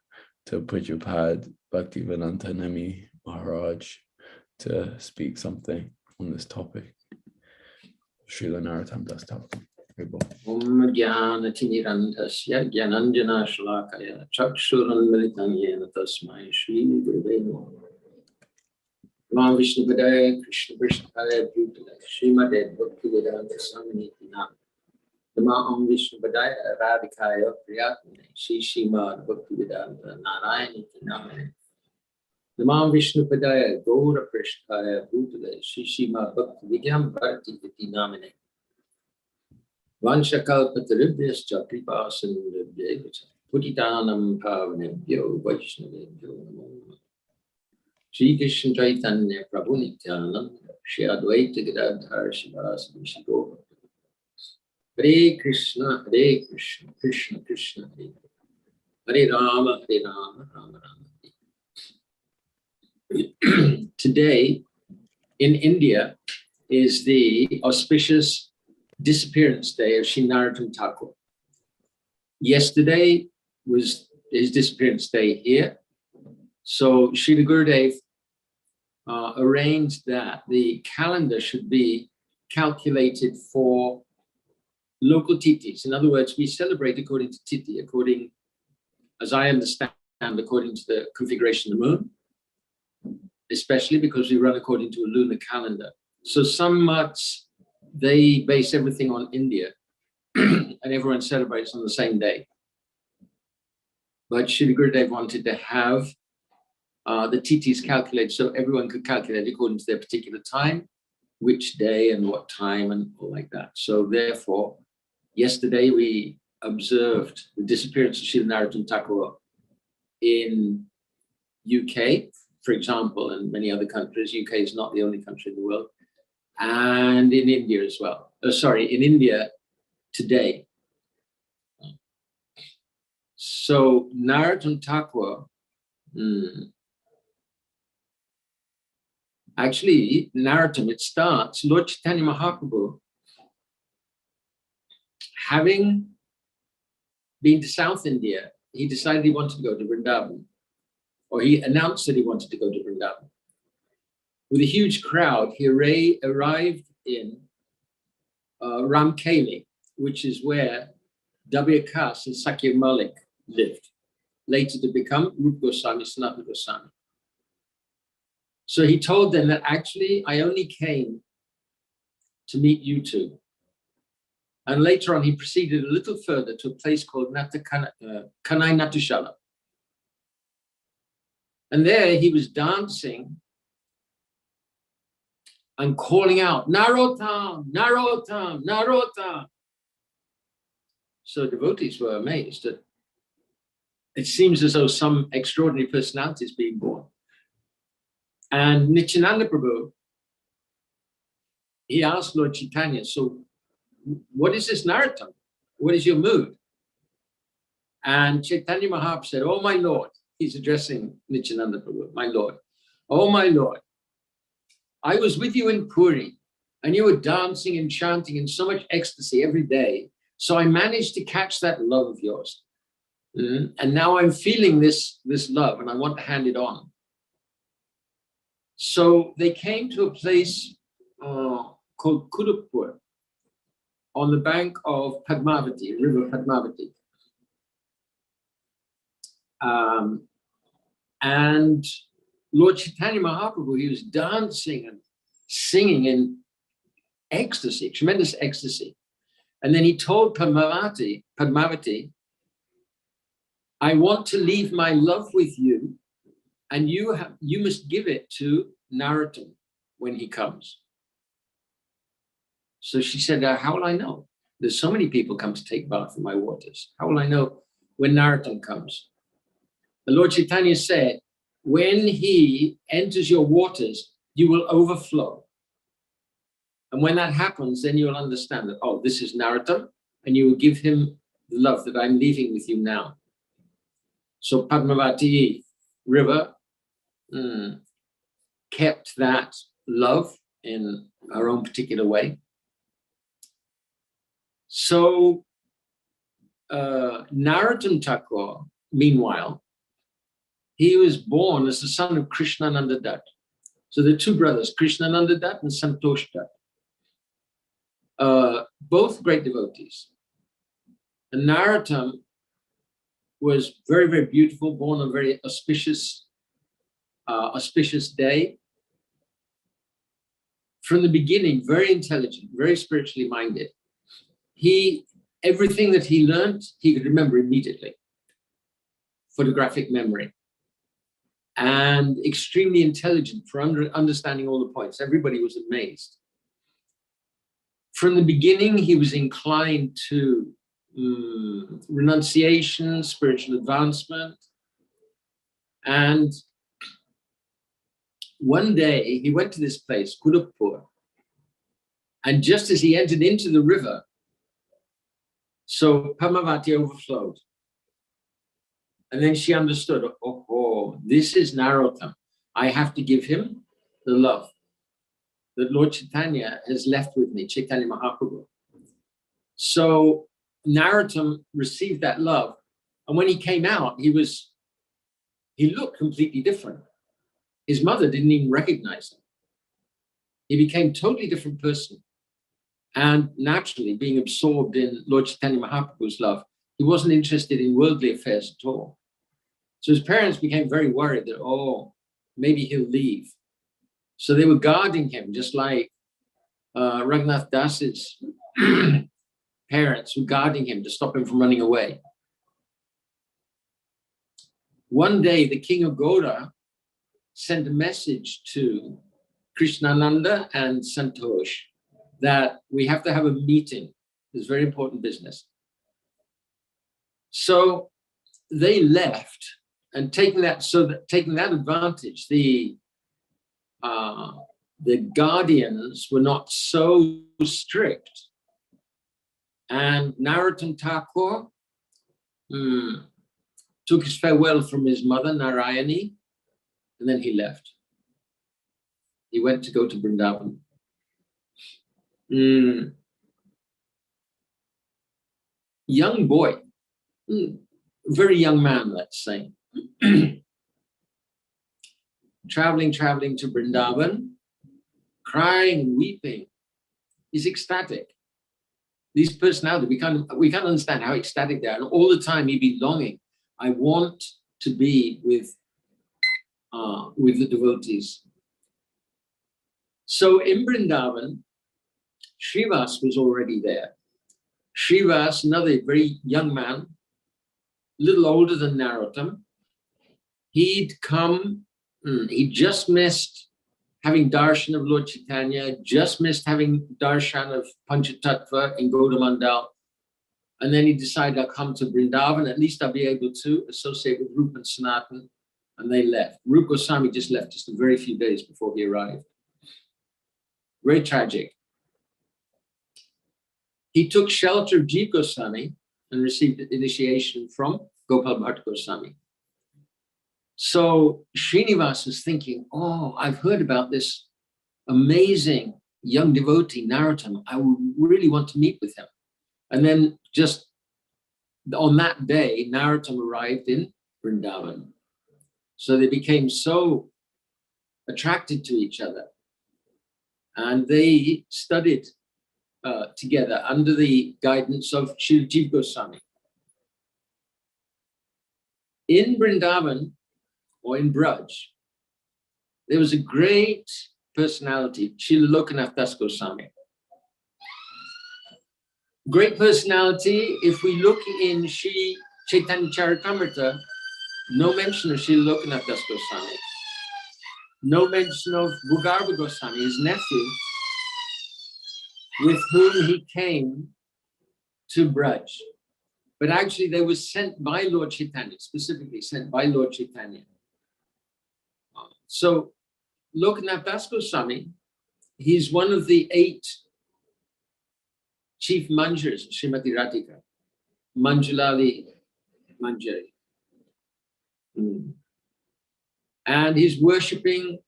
to Pujapad Bhaktivedanta Nemi Maharaj to speak something on this topic. Srila Narottama Dasa Thakura. Om Jnana Tinirandhasya Jnananjana Shalakaya Chakshuranmilitam Yena Tasmai Shri Gurave Namaha. Ram Vishnu Padaya Krishna Prishthaya Bhutale Srimade Bhaktivedanta Swami Nam. Nama Om Vishnu Padaya Radhikaya Priyatmane Shri Srimad Bhaktivedanta Narayani Namane. Nama Om Vishnu Padaya Gaura Prishthaya Bhutale Shri Srimad Bhaktivedanta Bhakti Namane. Vanchakalpataribhyascha kripa sindhubhye putitanam pavanebhyo vaishnavebhyo namo namaha. Shri Krishna Chaitanya Prabhu Nityananda Shri Advaita Gadadhar Shivasadi Shri Gaura. Hare Krishna, Krishna Krishna, Hare Hare Rama, Rama Rama. Today in India is the auspicious disappearance day of Sri Narottama Thakur. Yesterday was his disappearance day here. So Srila Gurudev arranged that the calendar should be calculated for local titis. In other words, we celebrate according to titi, according, as I understand, according to the configuration of the moon, especially because we run according to a lunar calendar. So some mutts, they base everything on India and everyone celebrates on the same day. But Srila Gurudev wanted to have the titis calculated so everyone could calculate according to their particular time, which day and what time and all like that. So therefore, yesterday we observed the disappearance of Srila Narottama Thakur in UK, for example, and many other countries. UK is not the only country in the world. And in India as well. In India today. So Narottama Thakur Actually, Narottam, it starts, Lord Chaitanya Mahaprabhu, having been to South India, he decided he wanted to go to Vrindavana, or he announced that he wanted to go to Vrindavana. With a huge crowd, he arrived in Ramkeli, which is where W. Kas and Sakya Malik lived, later to become Rupa Goswami, Sanatana Goswami. So he told them that actually I only came to meet you two. And later on, he proceeded a little further to a place called Kanai Natushala. And there he was dancing and calling out, Narottam, Narottam, Narottam. So devotees were amazed that it seems as though some extraordinary personality is being born. And Nityananda Prabhu, he asked Lord Chaitanya, so what is this Narottam? What is your mood? And Chaitanya Mahaprabhu said, oh my Lord, he's addressing Nityananda Prabhu, my Lord, oh my Lord, I was with you in Puri and you were dancing and chanting in so much ecstasy every day. So I managed to catch that love of yours. And now I'm feeling this love and I want to hand it on. So they came to a place called Kudapur on the bank of Padmavati, river Padmavati. And Lord Chaitanya Mahaprabhu, he was dancing and singing in ecstasy, tremendous ecstasy. And then he told Padmavati, I want to leave my love with you, and you must give it to Narottam when he comes. So she said, how will I know? There's so many people come to take bath in my waters. How will I know when Narottam comes? The Lord Chaitanya said, when he enters your waters, you will overflow. And when that happens, then you'll understand that, oh, this is Narottam, and you will give him the love that I'm leaving with you now. So Padmavati river kept that love in her own particular way. So Narottam Thakur, meanwhile, he was born as the son of Krishnananda Dutt. So the two brothers, Krishnananda Dutt and Santosh Dutt, both great devotees. And Narottam was very, very beautiful, born on a very auspicious day. From the beginning, very intelligent, very spiritually minded. Everything that he learned, he could remember immediately. Photographic memory. And extremely intelligent for understanding all the points. Everybody was amazed. From the beginning, he was inclined to renunciation, spiritual advancement. And one day, he went to this place, Kudapur, and just as he entered into the river, so Padmavati overflowed. And then she understood, oh, this is Narottam. I have to give him the love that Lord Chaitanya has left with me, Chaitanya Mahaprabhu. So Narottam received that love. And when he came out, he looked completely different. His mother didn't even recognize him. He became a totally different person. And naturally, being absorbed in Lord Chaitanya Mahaprabhu's love, he wasn't interested in worldly affairs at all. So his parents became very worried that, oh, maybe he'll leave. So they were guarding him, just like Raghunath Das's parents were guarding him to stop him from running away. One day, the king of Gauda sent a message to Krishnananda and Santosh that we have to have a meeting. It's very important business. So they left, and taking that advantage, the guardians were not so strict. And Narottam Thakur took his farewell from his mother, Narayani, and then he left. He went to go to Vrindavan. Young boy, very young man, let's say, traveling to Vrindavan, crying, weeping. He's ecstatic. These personalities, we can't understand how ecstatic they are. And all the time he'd be longing. I want to be with the devotees. So in Vrindavan, Srivas was already there. Srivas, another very young man, a little older than Narottama. He'd come, he just missed having darshan of Lord Chaitanya, just missed having darshan of Panchatattva in Gaudamandal. And then he decided, I'll come to Vrindavan, at least I'll be able to associate with Rupa and Sanatan. And they left. Rupa Goswami just left just a very few days before he arrived. Very tragic. He took shelter of Jiva Goswami and received initiation from Gopal Bhatta Goswami. So Srinivas was thinking, oh, I've heard about this amazing young devotee, Narottama. I would really want to meet with him. And then just on that day, Narottama arrived in Vrindavan. So they became so attracted to each other. And they studied together under the guidance of Srila Jiva Goswami. In Vrindavan, or in Braj, there was a great personality, Srila Lokanath Das Goswami. Great personality. If we look in Sri Chaitanya Charitamrita, no mention of Srila Lokanath Das Goswami. No mention of Bhugarva Goswami, his nephew, with whom he came to Braj. But actually they were sent by Lord Chaitanya, specifically sent by Lord Chaitanya. So Lokanath Das Goswami, he's one of the 8 chief manjars of Srimati Radhika, Manjulali Manjari. And he's worshipping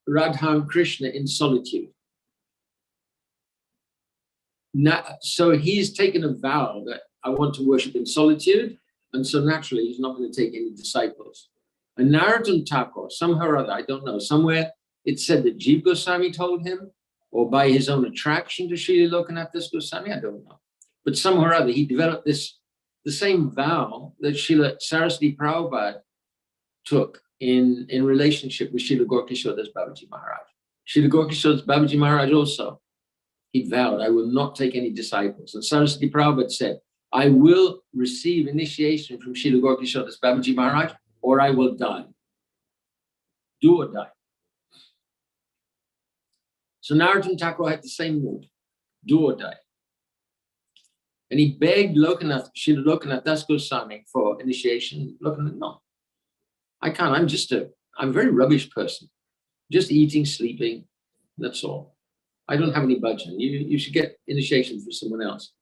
Radha and Krishna in solitude. Now, so he's taken a vow that I want to worship in solitude, and so naturally he's not going to take any disciples. And Narottama Thakur, somehow or other, I don't know, somewhere it said that Jiva Goswami told him, or by his own attraction to Srila Lokanath Das Goswami, I don't know. But somehow or other he developed the same vow that Srila Saraswati Prabhupada took in relationship with Srila Gaura Das Babaji Maharaj. Srila Gaura Das Babaji Maharaj also, he vowed, I will not take any disciples. And Saraswati Prabhupada said, I will receive initiation from Srila Gaura Das Babaji Maharaj, or I will die. Do or die. So Narottama Thakur had the same mood, do or die. And he begged Srila Lokanath Das Goswami for initiation. Lokanath, no, I can't. I'm a very rubbish person. Just eating, sleeping, that's all. I don't have any bhajan. You should get initiation for someone else.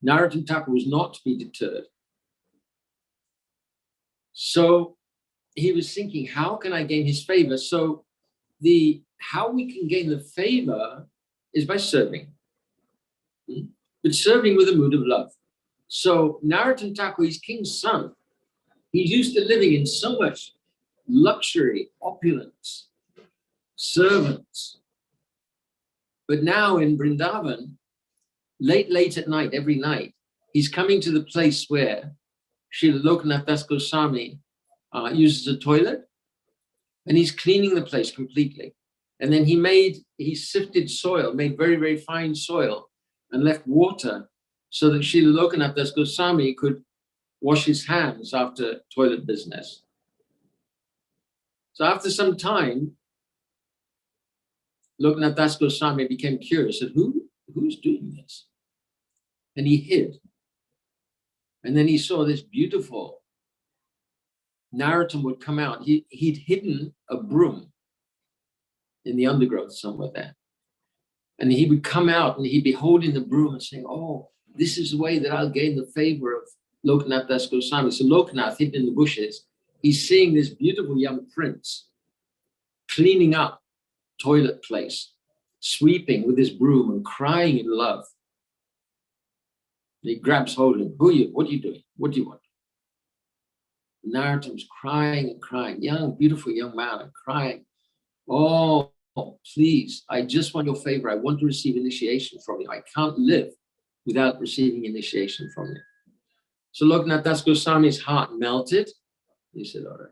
Narottama Thakur was not to be deterred. So he was thinking, how can I gain his favor? So how we can gain the favor is by serving. But serving with a mood of love. So Narottama Thakur, he's king's son. He's used to living in so much luxury, opulence, servants. But now in Vrindavan, late at night, every night, he's coming to the place where Srila Lokanath Das Goswami uses a toilet, and he's cleaning the place completely. And then he sifted soil, made very, very fine soil, and left water so that Srila Lokanath Das Goswami could wash his hands after toilet business. So after some time, Lokanath Das Goswami became curious at who's doing this? And he hid. And then he saw this beautiful, Narottama would come out. He'd hidden a broom in the undergrowth somewhere there. And he would come out and he'd be holding the broom and saying, oh, this is the way that I'll gain the favor of Lokanath Das Goswami. So Lokanath, hidden in the bushes, he's seeing this beautiful young prince cleaning up toilet place, sweeping with his broom and crying in love. He grabs hold of him. Who are you? What are you doing? What do you want? Narottam's crying and crying. Young, beautiful young man, and crying. Oh, please, I just want your favor. I want to receive initiation from you. I can't live without receiving initiation from you. So Lokanath Das Goswami's heart melted. He said, all right,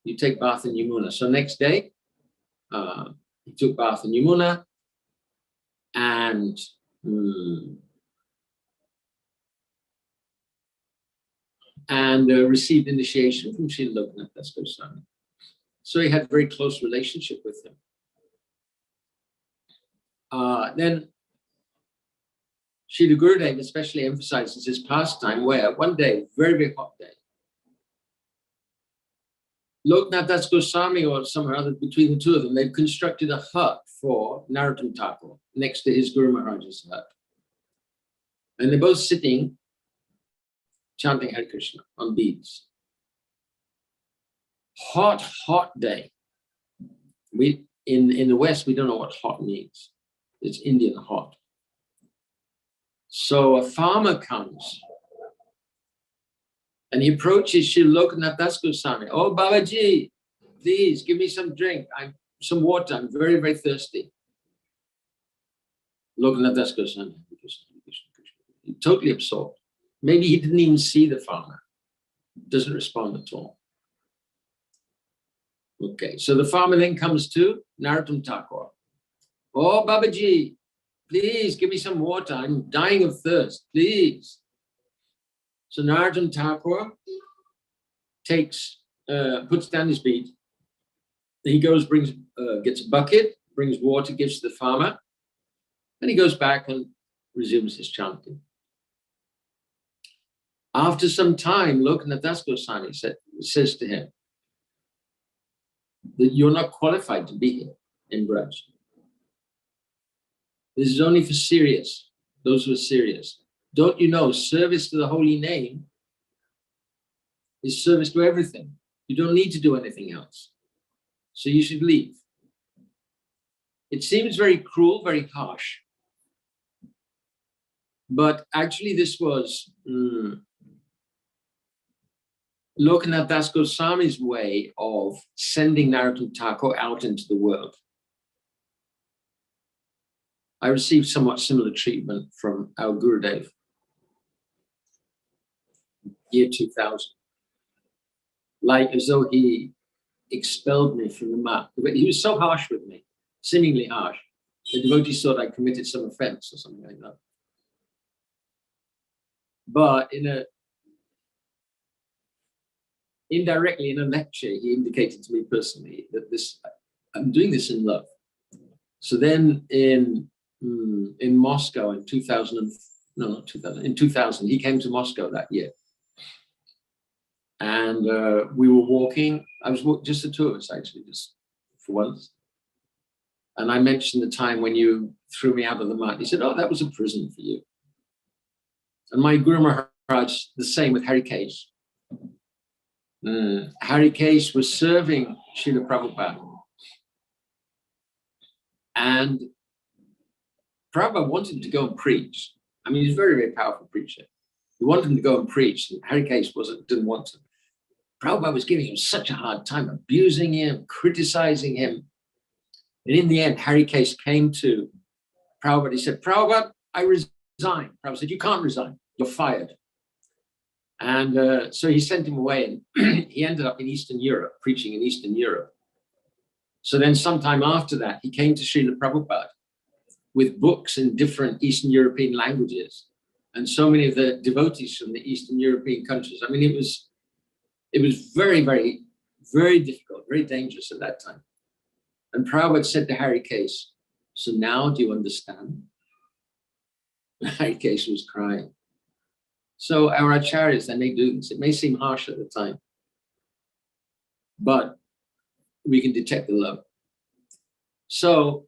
you take bath in Yamuna. So next day, he took bath in Yamuna and received initiation from Srila Lokanath Das Goswami. So he had a very close relationship with him. Then Srila Gurudev especially emphasizes his pastime where one day, very, very hot day, Lokanath Das Goswami or somewhere other between the two of them, they've constructed a hut for Narottama Thakur next to his Guru Maharaj's hut. And they're both sitting chanting Hare Krishna on beads. Hot, hot day. We in the West, we don't know what hot means. It's Indian hot. So a farmer comes and he approaches Srila Lokanath Das Goswami. Oh, Babaji, please give me some drink. Some water. I'm very, very thirsty. Lokanath Das Goswami, totally absorbed. Maybe he didn't even see the farmer. Doesn't respond at all. Okay, so the farmer then comes to Narottama Thakur. Oh, Babaji, please give me some water. I'm dying of thirst, please. So Narottama Thakur puts down his bead. He goes, gets a bucket, brings water, gives to the farmer, and he goes back and resumes his chanting. After some time, Lokanath Das Goswami says to him that you're not qualified to be here in Braj. This is only for serious, those who are serious. Don't you know, service to the holy name is service to everything. You don't need to do anything else. So you should leave. It seems very cruel, very harsh. But actually this was Lokanath Das Goswami's way of sending Narottama Thakur out into the world. I received somewhat similar treatment from our Gurudev, year 2000. Like as though he expelled me from the mat. He was so harsh with me, seemingly harsh. The devotees thought I committed some offense or something like that. But indirectly in a lecture, he indicated to me personally that I'm doing this in love. So then in Moscow in 2000, he came to Moscow that year. And we were walking, just the two of us actually, just for once. And I mentioned the time when you threw me out of the mat. He said, oh, that was a prison for you. And my Guru Maharaj, the same with Harikesh. Harikesh was serving Srila Prabhupada. And Prabhupada wanted him to go and preach. I mean, he's a very, very powerful preacher. He wanted him to go and preach, and Harikesh didn't want to. Prabhupada was giving him such a hard time, abusing him, criticizing him. And in the end, Harikesh came to Prabhupada. He said, Prabhupada, I resign. Prabhupada said, you can't resign. You're fired. And so he sent him away, and he ended up in Eastern Europe, preaching in Eastern Europe. So then sometime after that, he came to Srila Prabhupada with books in different Eastern European languages. And so many of the devotees from the Eastern European countries. I mean, it was very, very, very difficult, very dangerous at that time. And Prabhupada said to Harikesh, so now do you understand? Harikesh was crying. So our acharyas, they may do this. It may seem harsh at the time, but we can detect the love. So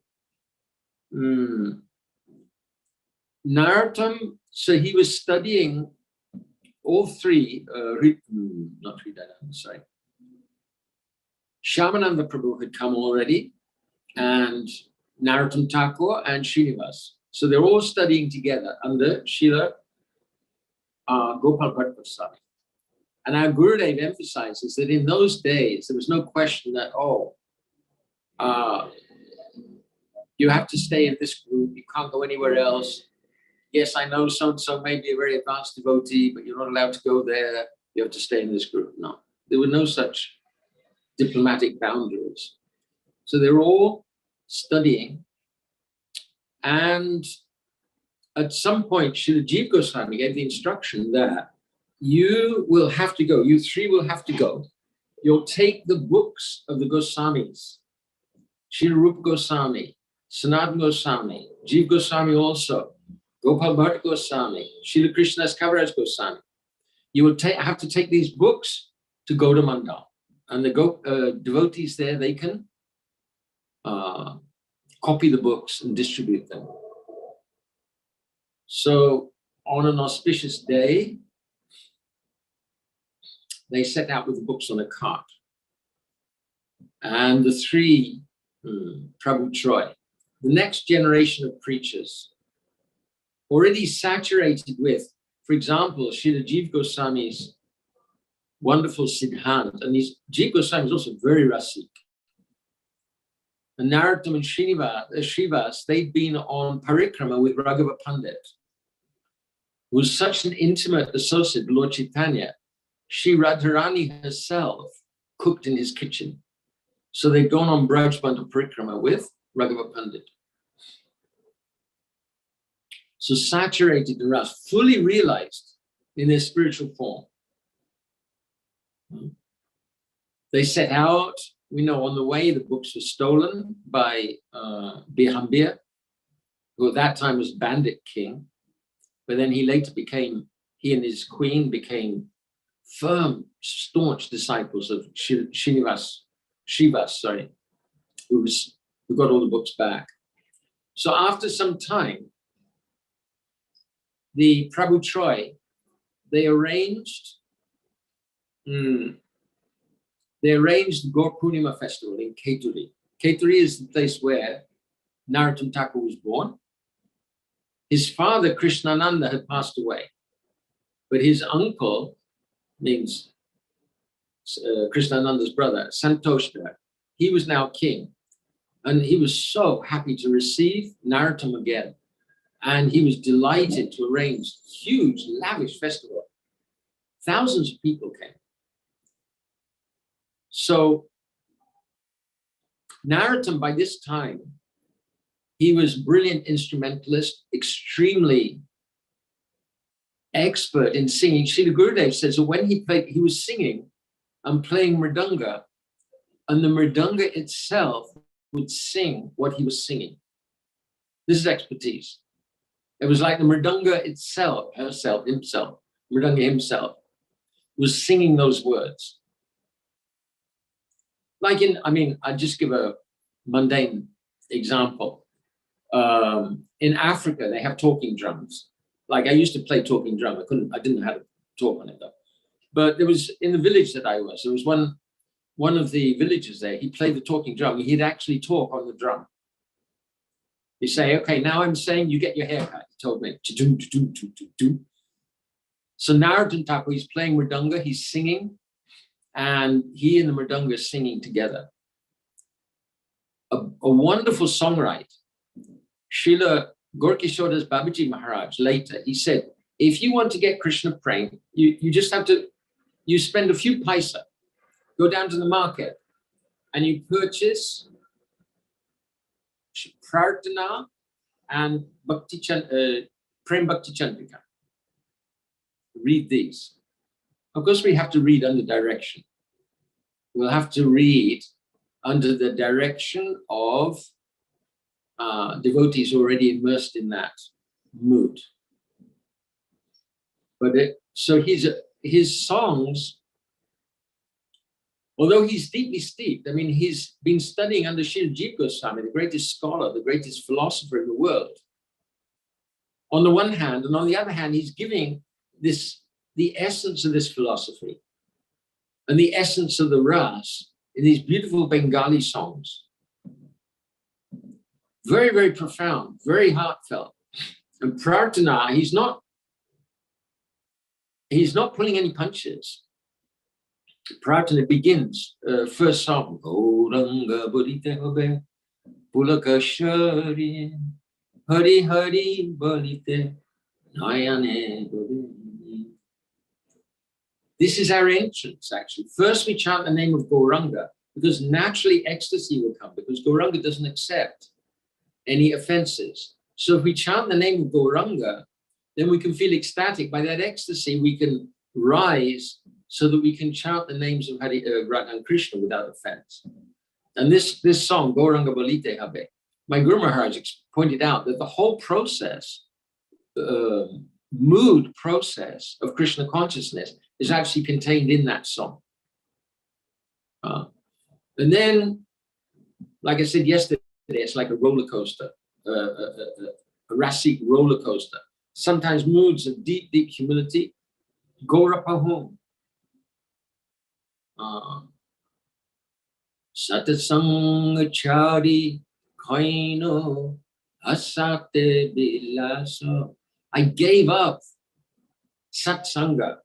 Narottam, so he was studying all three, not Vrindavana, sorry. Shyamananda Prabhu had come already, and Narottama Thakur and Srinivas. So they're all studying together under Srila Gopal Bhatt Goswami. And our Gurudev emphasizes that in those days, there was no question that, you have to stay in this group, you can't go anywhere else. Yes, I know so-and-so may be a very advanced devotee, but you're not allowed to go there. You have to stay in this group. No, there were no such diplomatic boundaries. So they're all studying. And at some point, Srila Jiva Goswami gave the instruction that you will have to go, you three will have to go. You'll take the books of the Goswamis, Srila Rupa Goswami, Sanatana Goswami, Jiva Goswami also, Gopal Bhatt Goswami, Srila Krishnadas Kaviraj Goswami. You will have to take these books to go to Mandal. And the devotees there, they can copy the books and distribute them. So on an auspicious day, they set out with the books on a cart. And the three, Prabhu Troy, the next generation of preachers, already saturated with, for example, Srila Jiva Goswami's wonderful Siddhant, and Jiva Goswami is also very rasik. And Narottama and Srivas, they'd been on parikrama with Raghava Pandit, who was such an intimate associate with Lord Chaitanya. Shri Radharani herself cooked in his kitchen. So they'd gone on Brajbandha parikrama with Raghava Pandit. So saturated in Ras, fully realized in their spiritual form. They set out, we know on the way the books were stolen by Bihambir, who at that time was bandit king, but then he later became, he and his queen became firm, staunch disciples of Srivas, who got all the books back. So after some time, the Prabhu Troy, they arranged the Gaur Purnima festival in Keturi. Keturi is the place where Narottama Thakur was born. His father, Krishnananda, had passed away, but his uncle, means Krishnananda's brother, Santoshda, he was now king. And he was so happy to receive Narottama again. And he was delighted to arrange huge, lavish festival. Thousands of people came. So Narottama, by this time, he was a brilliant instrumentalist, extremely expert in singing. Srila Gurudev says that when he played, he was singing and playing mridanga, and the mridanga itself would sing what he was singing. This is expertise. It was like the mridanga itself, mridanga himself, was singing those words. Like I'll just give a mundane example. In Africa, they have talking drums. Like I used to play talking drum. I didn't know how to talk on it though. But there was, in the village that I was, there was one of the villagers there, he played the talking drum. He'd actually talk on the drum. He'd say, okay, now I'm saying you get your hair cut. He told me. So Narottama Thakur, he's playing mridanga, he's singing, and he and the mridanga are singing together. A wonderful songwriter, Srila Gorkishodas Babaji Maharaj, later, he said, if you want to get Krishna praying, you just have to, you spend a few paisa, go down to the market, and you purchase Prarthana and Prem Bhakti Chandrika. Read these. Of course, we have to read under direction. We'll have to read under the direction of devotees already immersed in that mood. But so his songs, although he's deeply steeped, he's been studying under Srila Jiva Goswami, the greatest scholar, the greatest philosopher in the world, on the one hand, and on the other hand, he's giving the essence of this philosophy and the essence of the ras in these beautiful Bengali songs. Very, very profound, very heartfelt. And Prarthana, he's not pulling any punches. Prarthana begins, first song, Gauranga Bodhite Hobe, Pulakashari, Hari Hari Bodhite, Nayane Bodhite. This is our entrance, actually. First we chant the name of Gauranga, because naturally ecstasy will come, because Gauranga doesn't accept any offenses. So if we chant the name of Gauranga, then we can feel ecstatic. By that ecstasy, we can rise so that we can chant the names of Radha and Krishna without offense. And this song, Gauranga Bolite Habe, my Guru Maharaj pointed out that the whole process, mood process of Krishna consciousness is actually contained in that song. And then, like I said yesterday, it's like a roller coaster, a rasic roller coaster. Sometimes moods of deep, deep humility, Gaurapahom. Satasangachari Kaino Asate Bilaso. I gave up satsanga.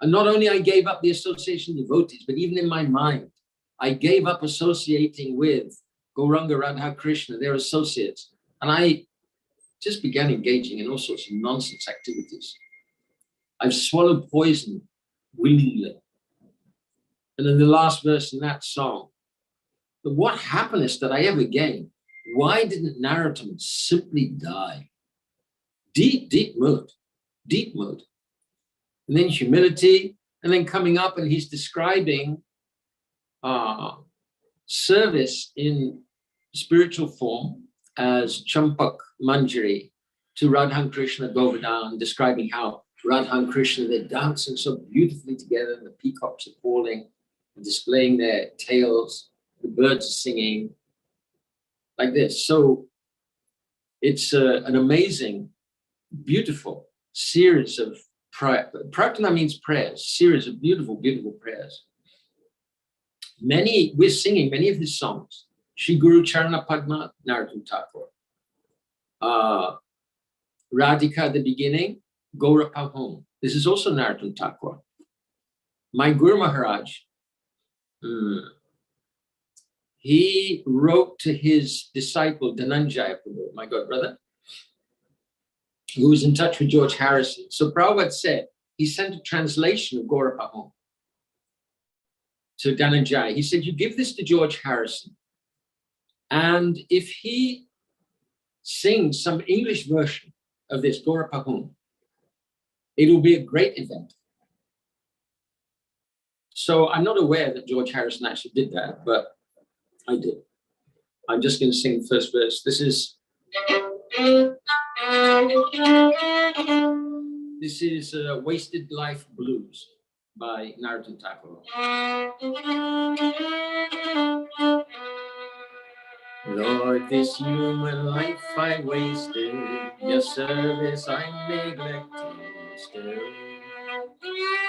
And not only I gave up the association of devotees, but even in my mind, I gave up associating with Gauranga, Radha, Krishna, their associates. And I just began engaging in all sorts of nonsense activities. I've swallowed poison willingly. And then the last verse in that song, but what happiness did I ever gain? Why didn't Narottama simply die? Deep, deep mood, deep mood. And then humility, and then coming up and he's describing service in spiritual form as Champak Manjari to Radha and Krishna Govardhan, describing how Radha and Krishna, they're dancing so beautifully together, and the peacocks are calling and displaying their tails, the birds are singing, like this. So it's an amazing, beautiful series of Prarthana means prayers, series of beautiful, beautiful prayers. We're singing many of his songs. Shri Guru Charana Padma, Narottama Thakur. Radhika at the beginning, Gaurapahom. This is also Narottama Thakur. My Guru Maharaj, he wrote to his disciple, Dhananjaya Prabhu, my god brother, who was in touch with George Harrison. So Prabhupada said, he sent a translation of Gaurapahom to Dhananjaya. He said, you give this to George Harrison, and if he sings some English version of this Gaurapahom, it will be a great event. So I'm not aware that George Harrison actually did that, but I did. I'm just going to sing the first verse. This is Wasted Life Blues by Narottama Thakur. Lord, this human life I wasted, your service I'm neglecting still.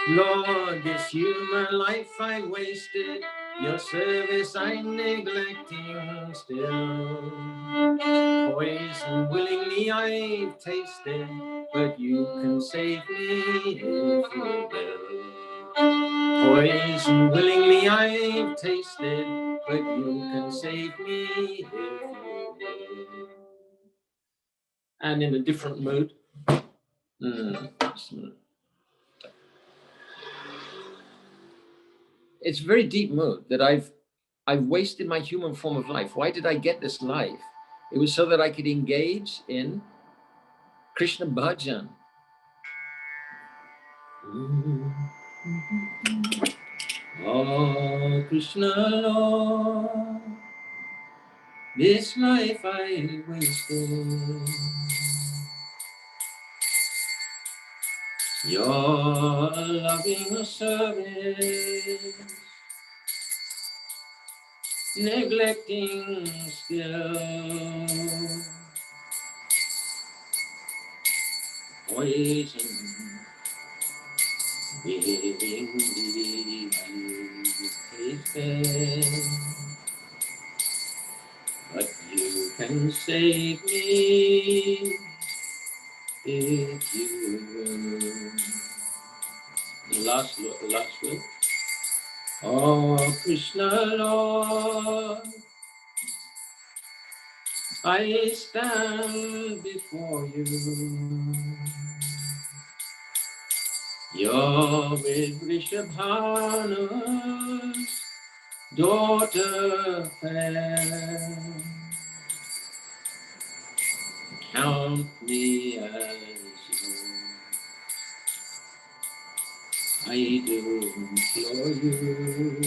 Lord, this human life I wasted, your service I'm neglecting still. Poison willingly I've tasted, but you can save me if you will. Poison willingly I've tasted, but you can save me if you will. And in a different mood. It's a very deep mood that I've wasted my human form of life. Why did I get this life? It was so that I could engage in Krishna bhajan. Oh, Krishna Lord, this life I wasted. Your loving service, neglecting still. Poison, giving thee tasted, but you can can save me if you will. The last word. Oh Krishna Lord, I stand before you. You're with Vrishabhana's daughter fair. Count me as yours. I do implore you.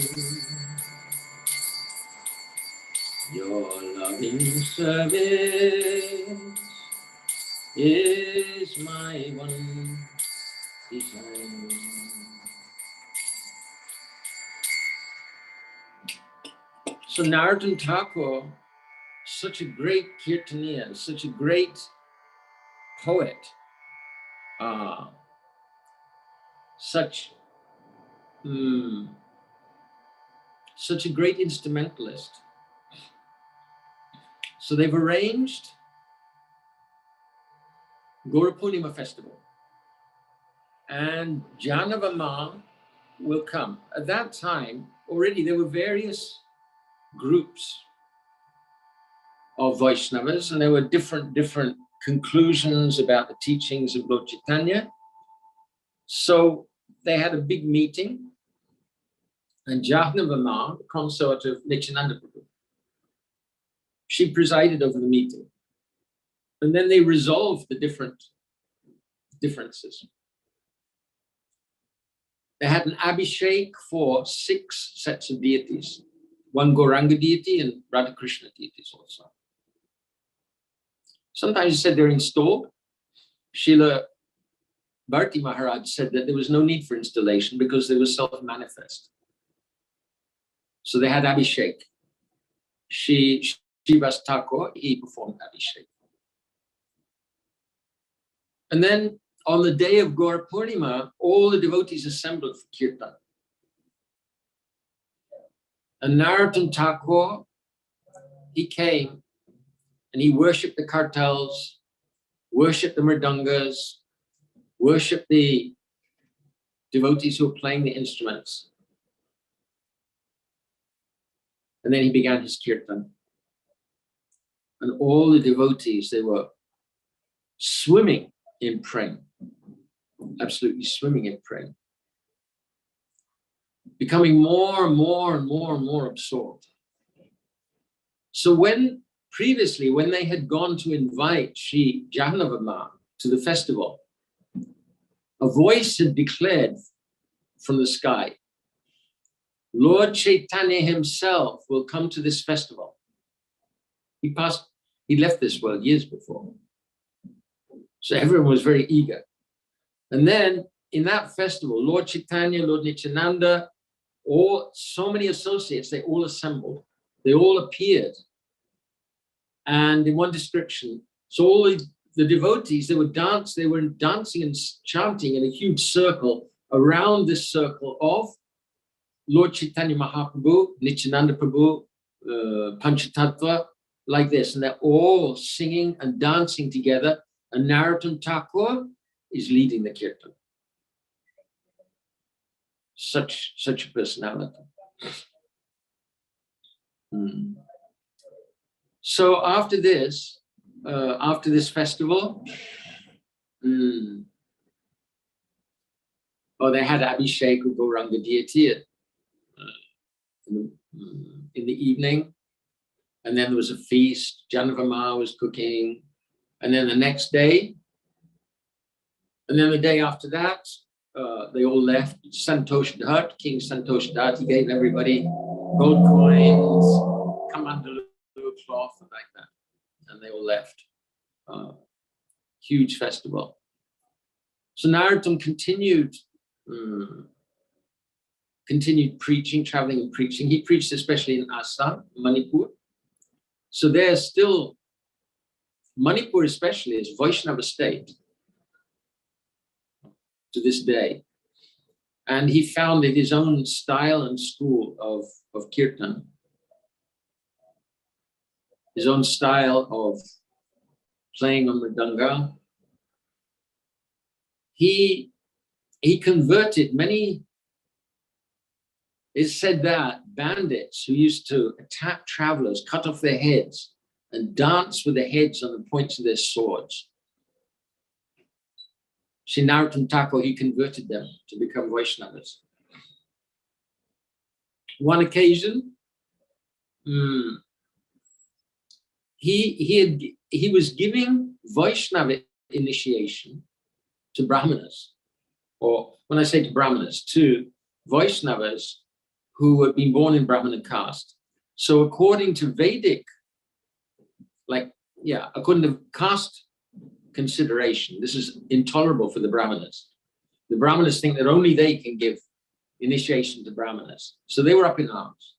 Your loving service is my one desire. So Narottama Thakur, such a great kirtaniya, such a great poet, such a great instrumentalist. So they've arranged Gaura Purnima festival, and Janavama will come. At that time, already there were various groups of Vaishnavas, and there were different conclusions about the teachings of Lord Chaitanya. So they had a big meeting, and Janavama, the consort of Nityananda Prabhu, she presided over the meeting. And then they resolved the differences. They had an abhishek for 6 sets of deities, 1 Gauranga deity and Radha Krishna deities also. Sometimes you said they're installed. Srila Bharti Maharaj said that there was no need for installation because they were self-manifest. So they had abhishek. Srivas Thakur, he performed abhishek. And then on the day of Gaura Purnima, all the devotees assembled for kirtan. And Narottama Thakur, he came and he worshipped the kartals, worshipped the mridangas, worshipped the devotees who were playing the instruments. And then he began his kirtan. And all the devotees, they were swimming in prema, absolutely swimming in prema, becoming more and more and more and more absorbed. So previously, when they had gone to invite Sri Jahnavama to the festival, a voice had declared from the sky, Lord Chaitanya himself will come to this festival. He left this world years before. So everyone was very eager. And then in that festival, Lord Chaitanya, Lord Nityananda, so many associates, they all assembled. They all appeared. And in one description, so all the devotees, they were dancing and chanting in a huge circle around this circle of Lord Chaitanya Mahaprabhu, Nityananda Prabhu, Panchatattva, like this. And they're all singing and dancing together. And Narottama Thakur is leading the kirtan. Such a personality. So after this festival, they had abhishek with Gauranga deity in the evening, and then there was a feast. Janavama was cooking. And then the next day, and then the day after that, they all left. Santosh Dhat, King Santosh Dhat, he gave everybody gold coins, kamandalu cloth, and like that. And they all left. Huge festival. So Narottama continued preaching, traveling and preaching. He preached especially in Assam, Manipur. So there's still, Manipur especially is Vaishnava state to this day. And he founded his own style and school of kirtan. his own style of playing on the mridanga. He converted many. It's said that bandits who used to attack travelers, cut off their heads, and dance with their heads on the points of their swords. Sri Narottama Thakur, he converted them to become Vaishnavas. One occasion, he was giving Vaishnava initiation to Brahmanas, or when I say to Brahmanas, to Vaishnavas who had been born in Brahmana caste. So according to Vedic, according to caste consideration, this is intolerable for the Brahmanas. The Brahmanas think that only they can give initiation to Brahmanas. So they were up in arms.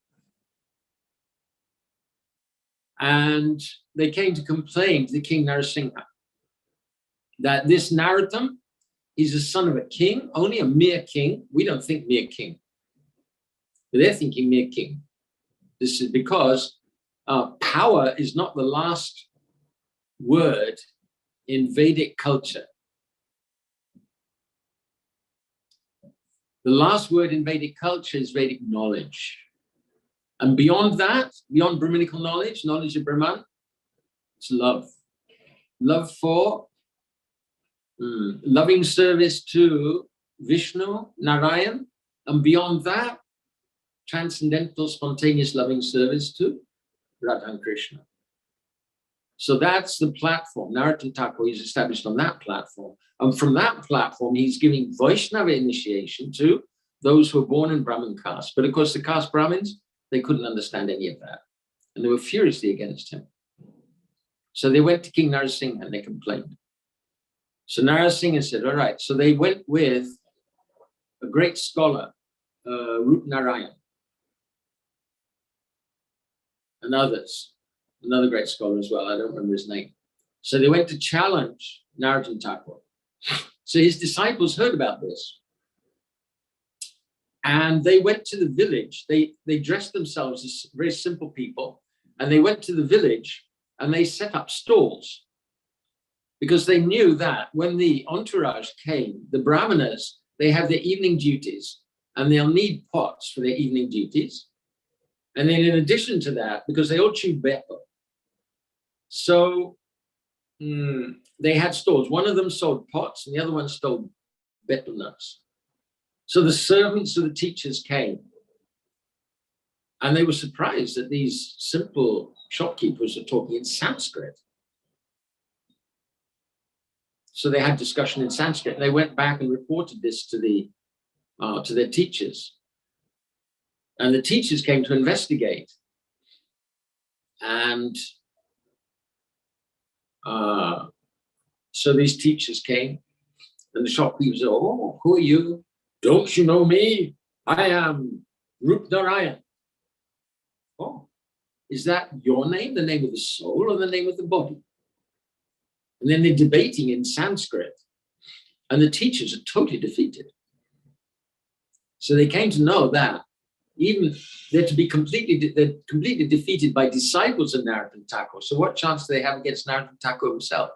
And they came to complain to the king Narasimha that this Narottam, he's the son of a king, only a mere king. We don't think mere king. But they're thinking mere king. This is because power is not the last word in Vedic culture. The last word in Vedic culture is Vedic knowledge. And beyond that, beyond Brahminical knowledge, knowledge of Brahman, it's love. Love for loving service to Vishnu, Narayan, and beyond that, transcendental, spontaneous loving service to Radha and Krishna. So that's the platform. Narottama Thakur is established on that platform. And from that platform, he's giving Vaishnava initiation to those who are born in Brahmin caste. But of course, the caste Brahmins, they couldn't understand any of that. And they were furiously against him. So they went to King Narasimha and they complained. So Narasimha said, all right. So they went with a great scholar, Rup Narayan, and others, another great scholar as well. I don't remember his name. So they went to challenge Narottama Thakur. So his disciples heard about this. And they went to the village. They dressed themselves as very simple people. And they went to the village and they set up stalls. Because they knew that when the entourage came, the Brahmanas, they have their evening duties. And they'll need pots for their evening duties. And then in addition to that, because they all chew betel. So they had stalls. One of them sold pots and the other one sold betel nuts. So the servants of the teachers came. And they were surprised that these simple shopkeepers are talking in Sanskrit. So they had discussion in Sanskrit. And they went back and reported this to their teachers. And the teachers came to investigate. And so these teachers came, and the shopkeepers said, oh, who are you? Don't you know me? I am Rup Narayan. Oh, is that your name, the name of the soul, or the name of the body? And then they're debating in Sanskrit. And the teachers are totally defeated. So they came to know that even they're completely defeated by disciples of Narottama Thakur. So what chance do they have against Narottama Thakur himself?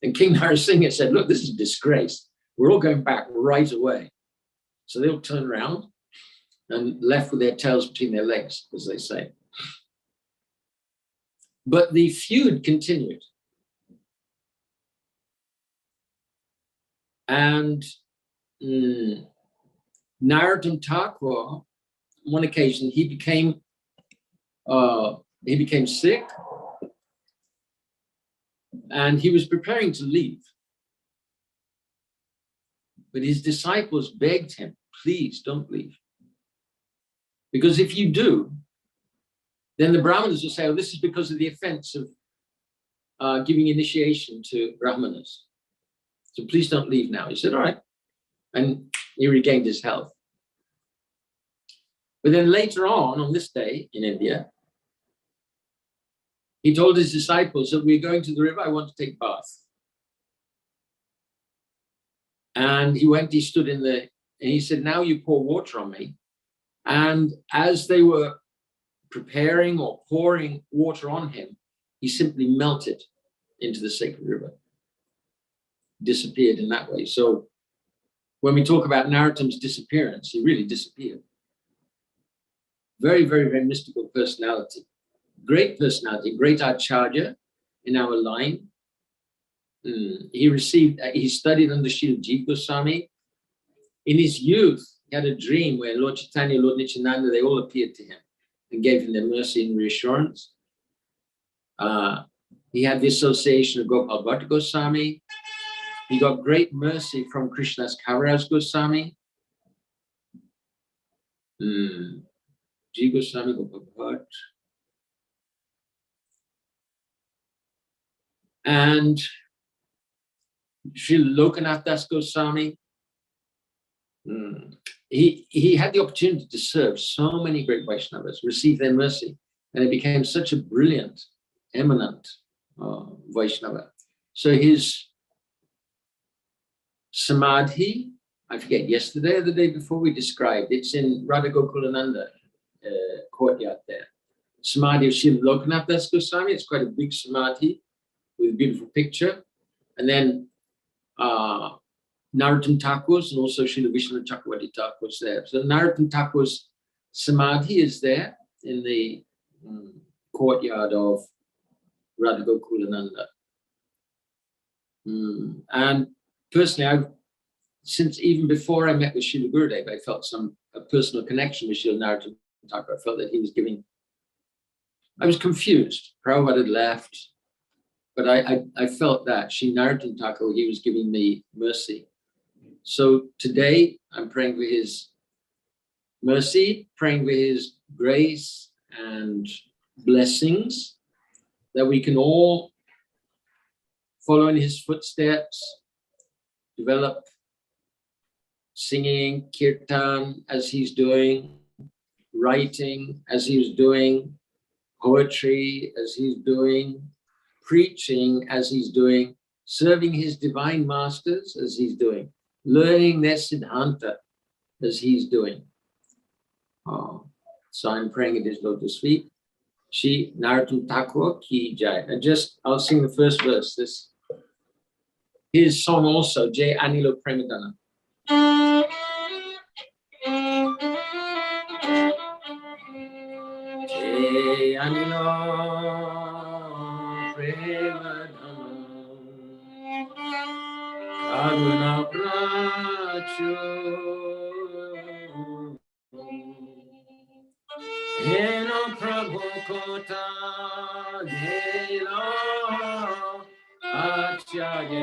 And King Narasimha said, look, this is a disgrace. We're all going back right away. So they all turned around and left with their tails between their legs, as they say. But the feud continued. And Narottama Thakur, one occasion, he became sick, and he was preparing to leave. But his disciples begged him, please don't leave. Because if you do, then the Brahmanas will say, oh, this is because of the offense of giving initiation to Brahmanas. So please don't leave now. He said, all right. And he regained his health. But then later on this day in India, he told his disciples that we're going to the river, I want to take bath. And he stood in and he said, now you pour water on me. And as they were preparing or pouring water on him, he simply melted into the sacred river, disappeared in that way. So when we talk about Narottama's disappearance, he really disappeared. Very, very, very mystical personality. Great personality, great acharya in our line. He studied under Srila Jiva Goswami. In his youth, he had a dream where Lord Chaitanya, Lord Nityananda, they all appeared to him and gave him their mercy and reassurance. He had the association of Gopal Bhatta Goswami. He got great mercy from Krishnadas Kaviraj Goswami. Jiva Goswami, Gopal Bhatta. And Srila Lokanath Das Goswami. He had the opportunity to serve so many great Vaishnavas, receive their mercy, and it became such a brilliant, eminent Vaishnava. So his samadhi, I forget, yesterday or the day before we described, it's in Radha Gokulananda courtyard there. Samadhi of Srila Lokanath Das Goswami, it's quite a big samadhi with a beautiful picture. And then Narottama Thakur's and also Srila Vishnu Chakravarti Thakur's there. So Narottama Thakur's samadhi is there in the courtyard of Radha Gokulananda. And personally, since even before I met with Srila Gurudev, I felt a personal connection with Srila Narottama Thakur. I felt that he was giving, I was confused. Prabhupada had left, but I felt that Sri Narottama Thakur, he was giving me mercy. So today I'm praying for his mercy, praying for his grace and blessings, that we can all follow in his footsteps, develop singing, kirtan as he's doing, writing as he's doing, poetry as he's doing, preaching as he's doing, serving his divine masters as he's doing, learning their siddhanta as he's doing. So I'm praying at his lotus feet. Shri Narottama Thakur ki jai. And I'll sing the first verse. His song also, Jai Anilo Premadana. Jai Anilo Premadana Karuna Prachu Heno Prabhu Kota Gela Acharya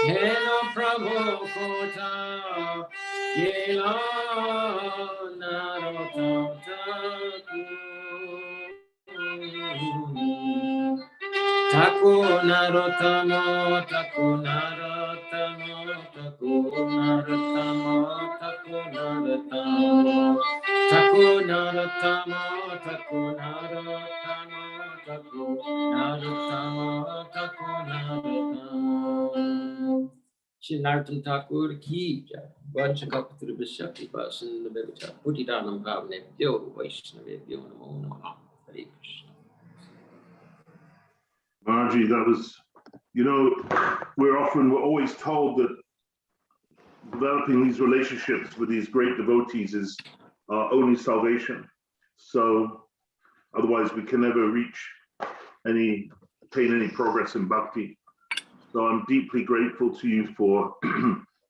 Heno Prabhu Kota Gela Narottama Thakur Narottama Thakur Narottama Thakur Narottama Thakur Narottama Thakur Narottama Thakur Narottama Thakur Narottama Thakur Narottama. Shri Narottama Thakur ki jai. Vanchakapatra Vishakti Pasan Bevita Putidanam Bhavne Vyo Vaishnavebhyo Namo Namaha. Hare Krishna. Margie, that was, we're always told that developing these relationships with these great devotees is our only salvation. So otherwise we can never attain any progress in bhakti. So I'm deeply grateful to you for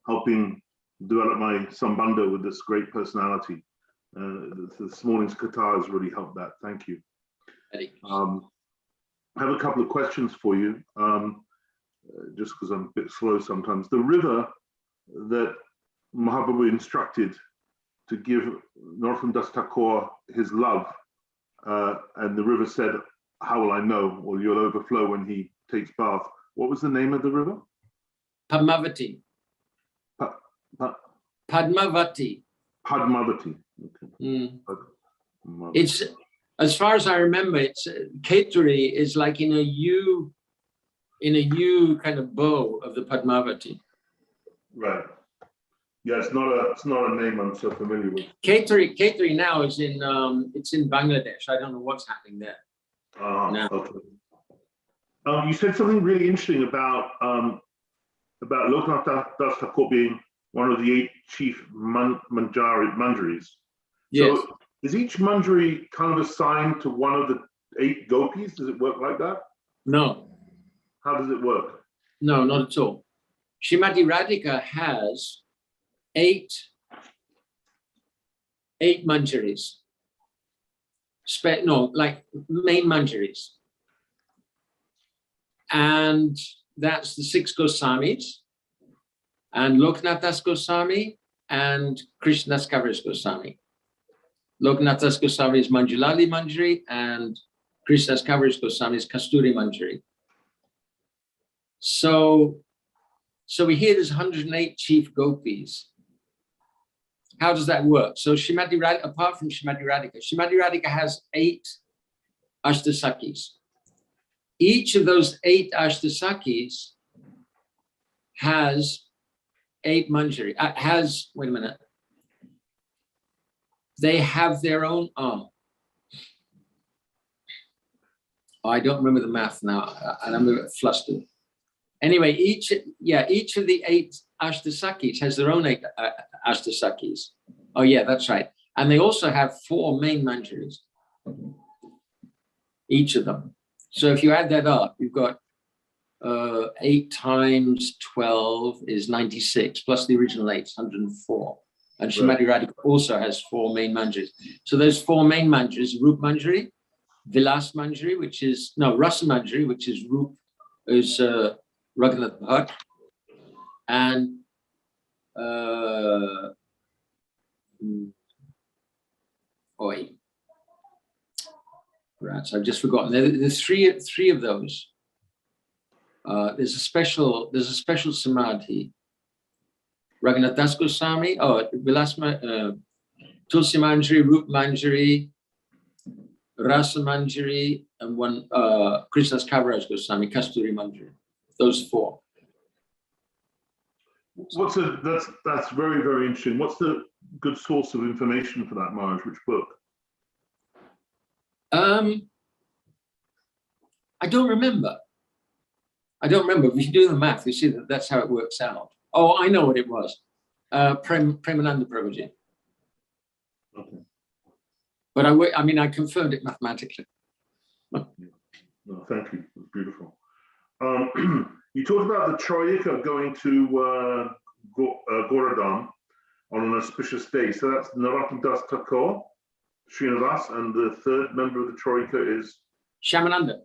helping develop my sambandha with this great personality. This morning's katha has really helped that. Thank you. I have a couple of questions for you, just because I'm a bit slow sometimes. The river that Mahaprabhu instructed to give Narottama Dasa Thakura his love, and the river said, "How will I know?" Or you'll overflow when he takes bath. What was the name of the river? Padmavati. Padmavati. Padmavati. Okay. It's, as far as I remember, it's Keturi is like in a U kind of bow of the Padmavati. Right. Yeah, it's not a name I'm so familiar with. Khetri now is in it's in Bangladesh. I don't know what's happening there. No. Okay. You said something really interesting about Lokanath Das Thakur being one of the 8 chief manjaris. Yes. So is each manjari kind of assigned to one of the 8 gopis? Does it work like that? No. How does it work? No, not at all. Srimati Radhika has 8 manjaris. Like main manjaris. And that's the 6 Goswamis, and Lokanath Das Goswami and Krishnadas Kaviraj Goswami. Lokanath Das Goswami is Manjulali Manjari, and Krishnadas Kaviraj Goswami is Kasturi Manjari. So we hear there's 108 chief gopis. How does that work? So Srimati Radhika, apart from Srimati Radhika has 8 Ashtasakis. Each of those 8 Ashtasakis has 8 manjari. Wait a minute. They have their own arm. I don't remember the math now, and I'm a bit flustered. Anyway, each of the 8 Ashtasakis has their own 8 Ashtasakis. Oh yeah, that's right. And they also have 4 main manjaris, each of them. So if you add that up, you've got 8 times 12 is 96, plus the original 8 is 104. And Srimati Radhika also has 4 main manjaris. So those 4 main manjaris: Rup Manjari, Vilas Manjari, which is Rasa Manjari, which is Rup, is Raghunath Bhatt, and right, so I've just forgotten. There's three of those. There's a special samadhi. Raghunath Das Goswami, Vilas Tulsi Manjari, Rup Manjari, Rasa Manjari, and one Krishnadas Kaviraj Goswami, Kasturi Manjari. Those 4. That's very, very interesting. What's the good source of information for that, Maharaj? Which book? I don't remember. If you do the math, you see that that's how it works out. Oh, I know what it was. Premananda Prabhuji. Okay. But I confirmed it mathematically. No, thank you. It's beautiful. You talked about the Troika going to Goradam on an auspicious day. So that's Narottama Dasa Thakura, Srinivas, and the 3rd member of the Troika is Shamananda.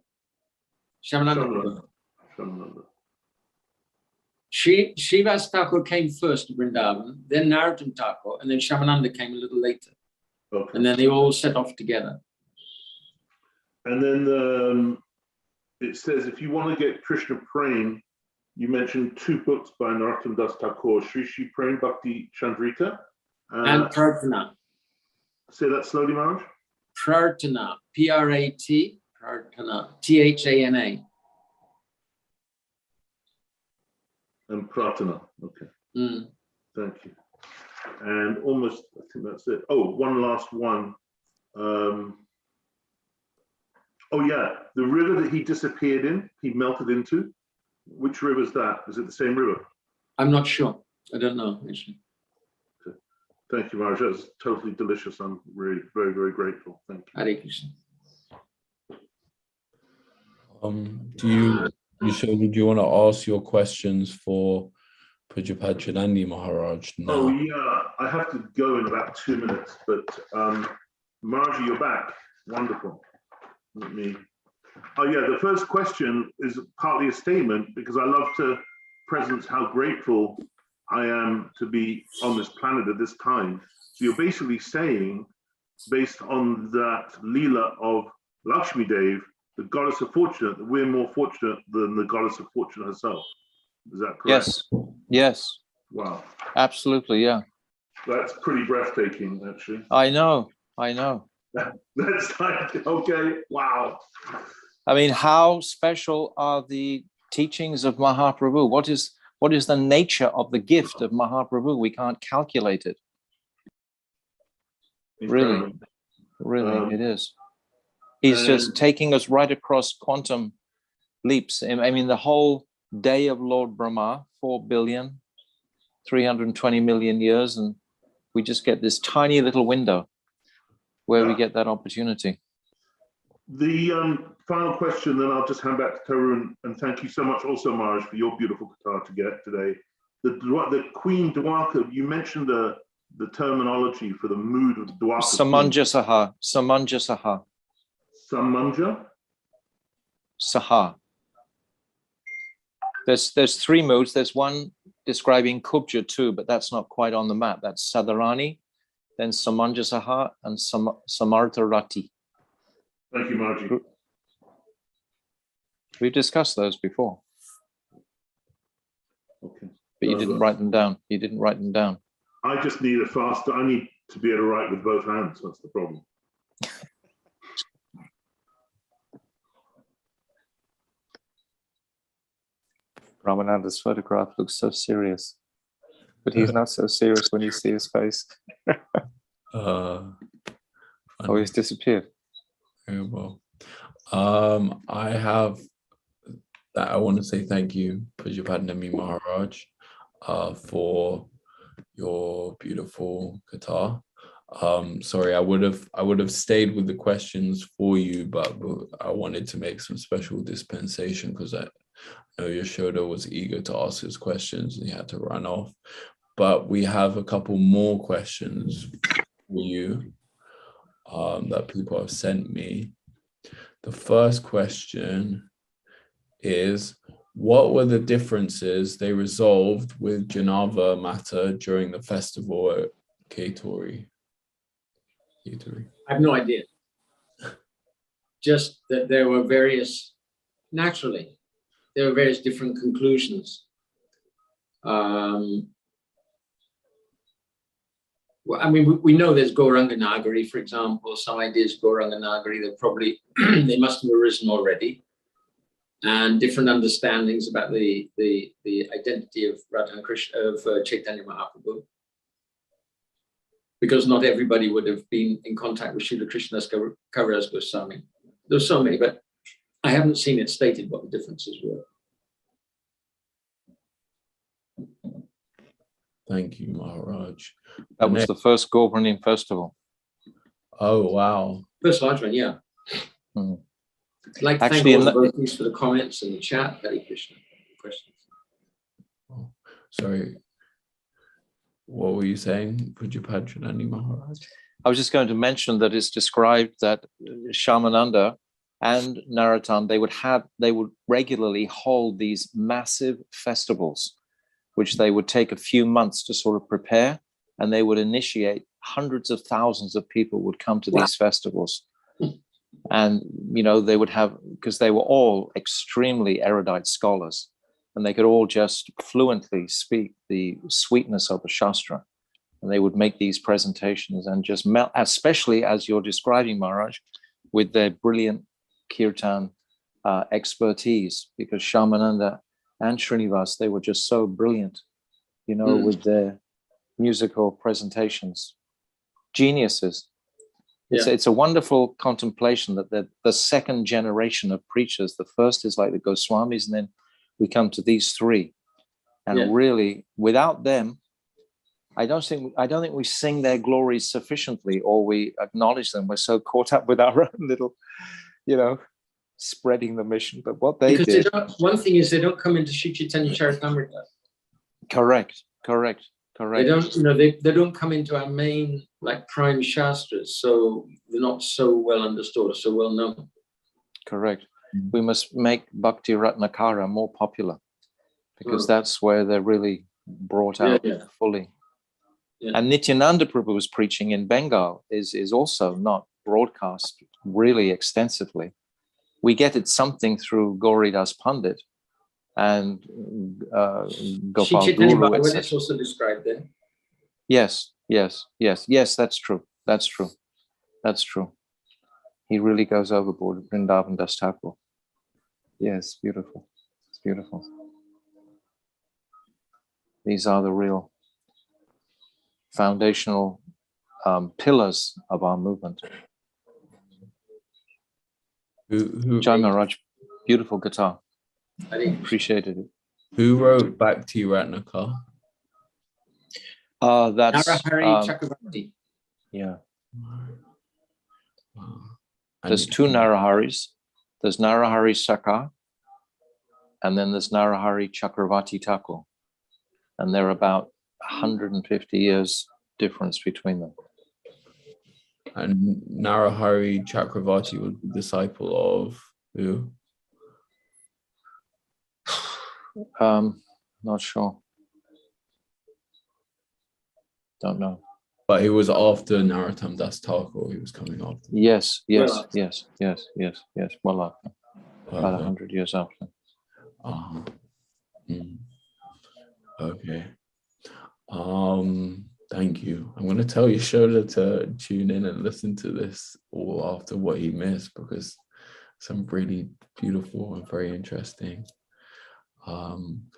Shamananda. Srivas Thakur came first to Vrindavan, then Narottama Thakur, and then Shamananda came a little later. Okay. And then they all set off together. And then it says, if you want to get Krishna praying, you mentioned 2 books by Narottama Dasa Thakura, Shri Prem Bhakti Chandrika. And Prarthana. Say that slowly, Maharaj. Prarthana, P-R-A-T, Prarthana, T-H-A-N-A. And Prarthana, okay. Mm. Thank you. And almost, I think that's it. Oh, one last one. Oh yeah, the river that he disappeared in, he melted into. Which river is that? Is it the same river? I'm not sure. I don't know, actually. Okay. Thank you, Maharaj. That's totally delicious. I'm really very, very grateful. Thank you. Hare Krishna. Did you want to ask your questions for Pujapad Chidandi Maharaj now? Oh yeah, I have to go in about 2 minutes, but Maharaj, you're back. Wonderful. Let me. Oh yeah, the first question is partly a statement because I love to present how grateful I am to be on this planet at this time. So you're basically saying, based on that Leela of Lakshmi Dev, the goddess of fortune, that we're more fortunate than the goddess of fortune herself. Is that correct? Yes. Wow. Absolutely, yeah. That's pretty breathtaking, actually. I know. That's like, okay, wow. I mean, how special are the teachings of Mahaprabhu? what is the nature of the gift of Mahaprabhu? We can't calculate it. Really, it is. He's just taking us right across quantum leaps. I mean, the whole day of Lord Brahma, 4,320,000,000 years, and we just get this tiny little window where we get that opportunity. The final question, then I'll just hand back to Tarun, and thank you so much also, Maharaj, for your beautiful guitar to get today. The Queen Dwarka, you mentioned the terminology for the mood of Dwarka. Samanjasaha. Samanja? Saha. There's three moods. There's one describing Kubja too, but that's not quite on the map. That's Sadharani, then Samanjasaha, and Samartharati. Thank you, Margie. We've discussed those before. Okay. But you didn't write them down. You didn't write them down. I just need I need to be able to write with both hands. That's the problem. Ramananda's photograph looks so serious, but he's not so serious when you see his face. Oh, he's disappeared. Very well. I want to say thank you, Pujapadnami Maharaj, for your beautiful guitar. Sorry, I would have stayed with the questions for you, but I wanted to make some special dispensation because I know Yashoda was eager to ask his questions and he had to run off. But we have a couple more questions for you that people have sent me. The first question is, what were the differences they resolved with Janava matter during the festival at Kaitori? I have no idea. Just that there were various different conclusions. Well, I mean, we know there's Gauranga Nagari, for example. Some ideas Gauranga Nagari, they must have arisen already, and different understandings about the identity of Radha and Krishna, of Chaitanya Mahaprabhu, because not everybody would have been in contact with Srila Krishnadas Kaviraj Goswami. There's so many, but I haven't seen it stated what the differences were. Thank you, Maharaj. That was the first Govardhan festival. Oh, wow. First large one, yeah. Mm. I'd like to Actually, thank all the devotees for the comments and the chat. Hare Krishna. Questions. Oh, sorry. What were you saying, Pujapadnami Maharaj? I was just going to mention that it's described that Shyamananda and Narottam, they would regularly hold these massive festivals, which they would take a few months to sort of prepare, and they would initiate. Hundreds of thousands of people would come to these festivals. And, they would have, because they were all extremely erudite scholars, and they could all just fluently speak the sweetness of the Shastra. And they would make these presentations and just melt, especially as you're describing, Maharaj, with their brilliant kirtan expertise, because Shyamananda and Srinivas, they were just so brilliant, with their musical presentations. Geniuses. It's a wonderful contemplation that the second generation of preachers, the first is like the Goswamis, and then we come to these three. And really, without them, I don't think we sing their glories sufficiently, or we acknowledge them. We're so caught up with our own little, spreading the mission. But what they did. One thing is they don't come into Sri Chaitanya Charitamrita. Correct. They don't, they don't come into our main, prime shastras, so they're not so well understood or so well known. Correct. We must make Bhakti Ratnakara more popular, because that's where they're really brought out fully. Yeah. And Nityananda Prabhu's preaching in Bengal is also not broadcast really extensively. We get it something through Gauridas Pandit and Gopal Guru. It's also described there. Yes, that's true. He really goes overboard with Vrindavana Dasa Thakura. Yes, beautiful. It's beautiful. These are the real foundational pillars of our movement. Jai Maharaj, beautiful guitar. Appreciated it. Who wrote Bhakti Ratnakar? That's Narahari Chakravarti. yeah. Wow. There's two Naraharis. There's Narahari Sakar, and then there's Narahari Chakravarti Thakur. And they're about 150 years difference between them. And Narahari Chakravarti was the disciple of who? Not sure. Don't know. But he was after Narottama Dasa Thakura. He was coming after. Yes. Well after. About Okay. 100 years after. Okay. Thank you. I'm going to tell Yashoda to tune in and listen to this all after what he missed, because some really beautiful and very interesting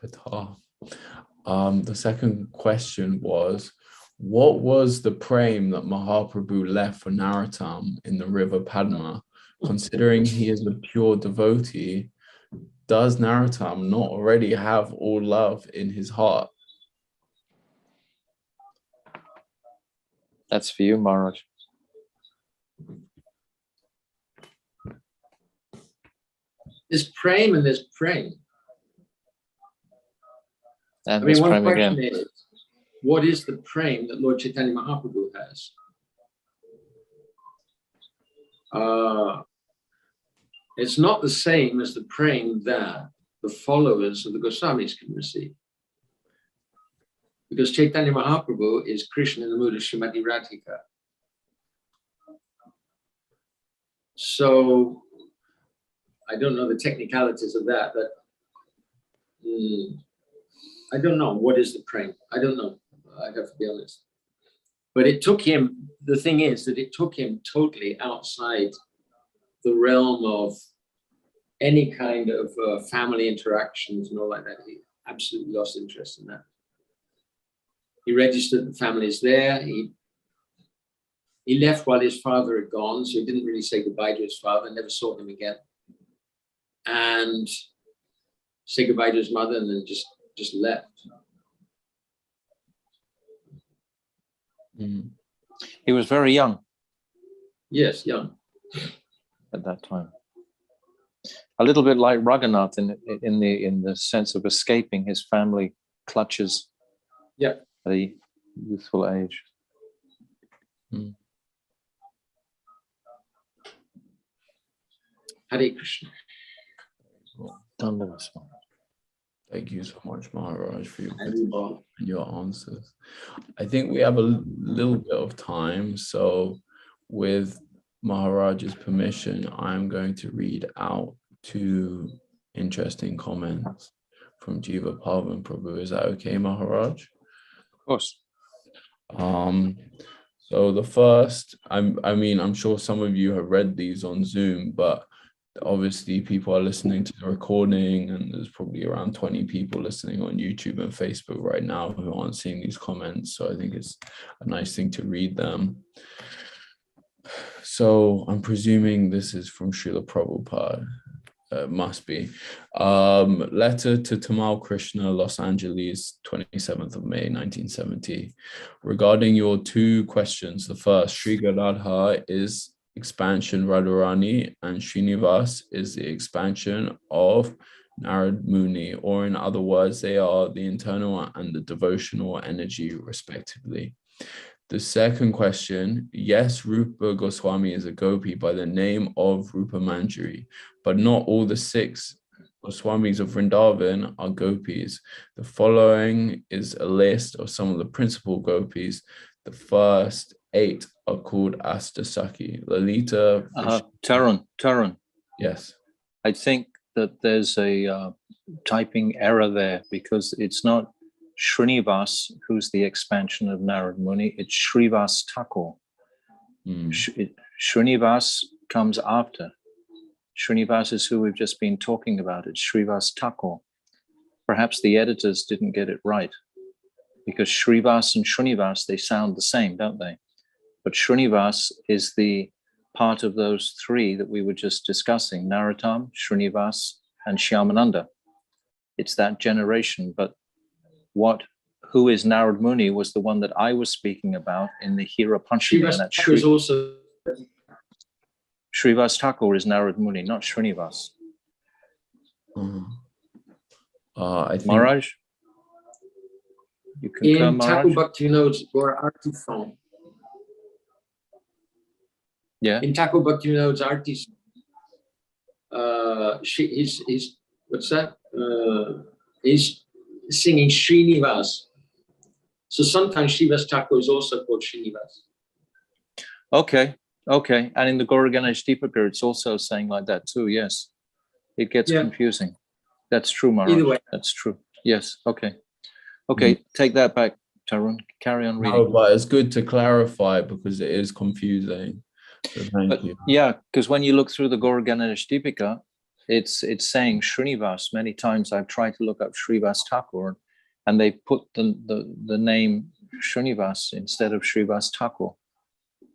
guitar. The second question was, what was the prem that Mahaprabhu left for Narottam in the river Padma? Considering he is a pure devotee, does Narottam not already have all love in his heart? That's for you, Maharaj. There's prem and there's prem. And I mean, one prem question again. is, what is the prem that Lord Chaitanya Mahaprabhu has? It's not the same as the prem that the followers of the Goswamis can receive. Because Chaitanya Mahaprabhu is Krishna in the mood of Srimati Radhika. So, I don't know the technicalities of that, but I don't know what is the prem. I don't know. I have to be honest. But it took him, the thing is that it took him totally outside the realm of any kind of family interactions and all like that. He absolutely lost interest in that. He registered the families there. He left while his father had gone, so he didn't really say goodbye to his father, never saw him again. And said goodbye to his mother and then just left. He was very young. Yes, young. At that time. A little bit like Raghunath in the sense of escaping his family clutches. Yeah. At a youthful age. Hare Krishna. Thank you so much, Maharaj, for your and your answers. I think we have a little bit of time, so with Maharaj's permission, I'm going to read out 2 interesting comments from Jiva Pavan Prabhu. Is that okay, Maharaj? Of course. So the first, I'm sure some of you have read these on Zoom, but obviously people are listening to the recording, and there's probably around 20 people listening on YouTube and Facebook right now who aren't seeing these comments. So I think it's a nice thing to read them. So I'm presuming this is from Srila Prabhupada. Must be. Letter to Tamal Krishna, Los Angeles, 27th of May, 1970. Regarding your 2 questions, the first, Sri Gadadhar is expansion Radharani, and Srinivas is the expansion of Narad Muni, or in other words, they are the internal and the devotional energy, respectively. The second question, yes, Rupa Goswami is a gopi by the name of Rupa Manjari, but not all the 6 Goswamis of Vrindavan are gopis. The following is a list of some of the principal gopis. The first 8 are called Astasaki. Lalita. Tarun. Yes. I think that there's a typing error there, because it's not Srinivas who's the expansion of Narad Muni, it's Srivas Thakur. Srinivas comes after. Srinivas is who we've just been talking about. It's Srivas Thakur. Perhaps the editors didn't get it right. because Shrivas and Shrunivas, they sound the same, don't they? But Shrunivas is the part of those three that we were just discussing, Narottam, Shrunivas, and Shyamananda. It's that generation, but who is Narad Muni was the one that I was speaking about in the Hira Panchami. Srivas Thakur is also... Srivas Thakur is Narad Muni, not Srinivas. I think Maharaj? You concur, in Maharaj? Thakur Bhaktivinoda's Arti song. Yeah. In Thakur Bhaktivinoda's Arti song, he's what's that? He's singing Srinivas. So sometimes Srivas Thakur is also called Srinivas. Okay. And in the Gaura Ganesh Deepika, it's also saying like that too, yes. It gets confusing. That's true, Maharaj. Either way. That's true. Yes, okay. Take that back, Tarun. Carry on reading. No, but it's good to clarify because it is confusing. So thank you. Yeah, because when you look through the Gaura Ganesh Deepika, it's saying Srinivas. Many times I've tried to look up Srivas Thakur, and they put the name Srinivas instead of Srivas Thakur.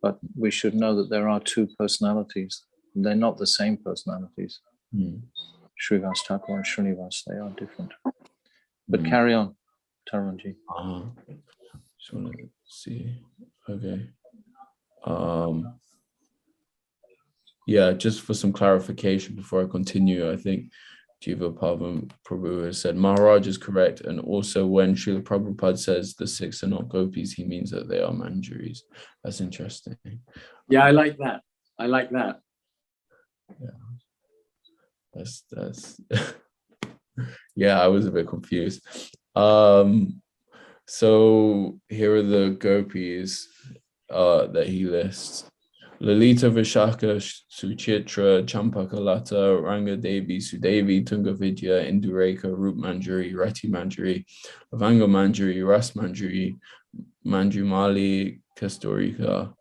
But we should know that there are two personalities. They're not the same personalities. Srivas Thakur and Srinivas, they are different. But carry on, Tarunji. Just want to see. Okay. Yeah, just for some clarification before I continue, I think Jiva Pavan Prabhu has said Maharaj is correct, and also when Srila Prabhupada says the six are not gopis, he means that they are manjaris. That's interesting. Yeah, I like that. Yeah, that's yeah, I was a bit confused. So here are the gopis that he lists. Lalita Vishaka Suchitra Champakalata Ranga Devi Sudevi Tunga Vidya Indureka Rup Manjari Rati Manjari Lavanga Manjari Ras Manjari Manjumali Kasturika.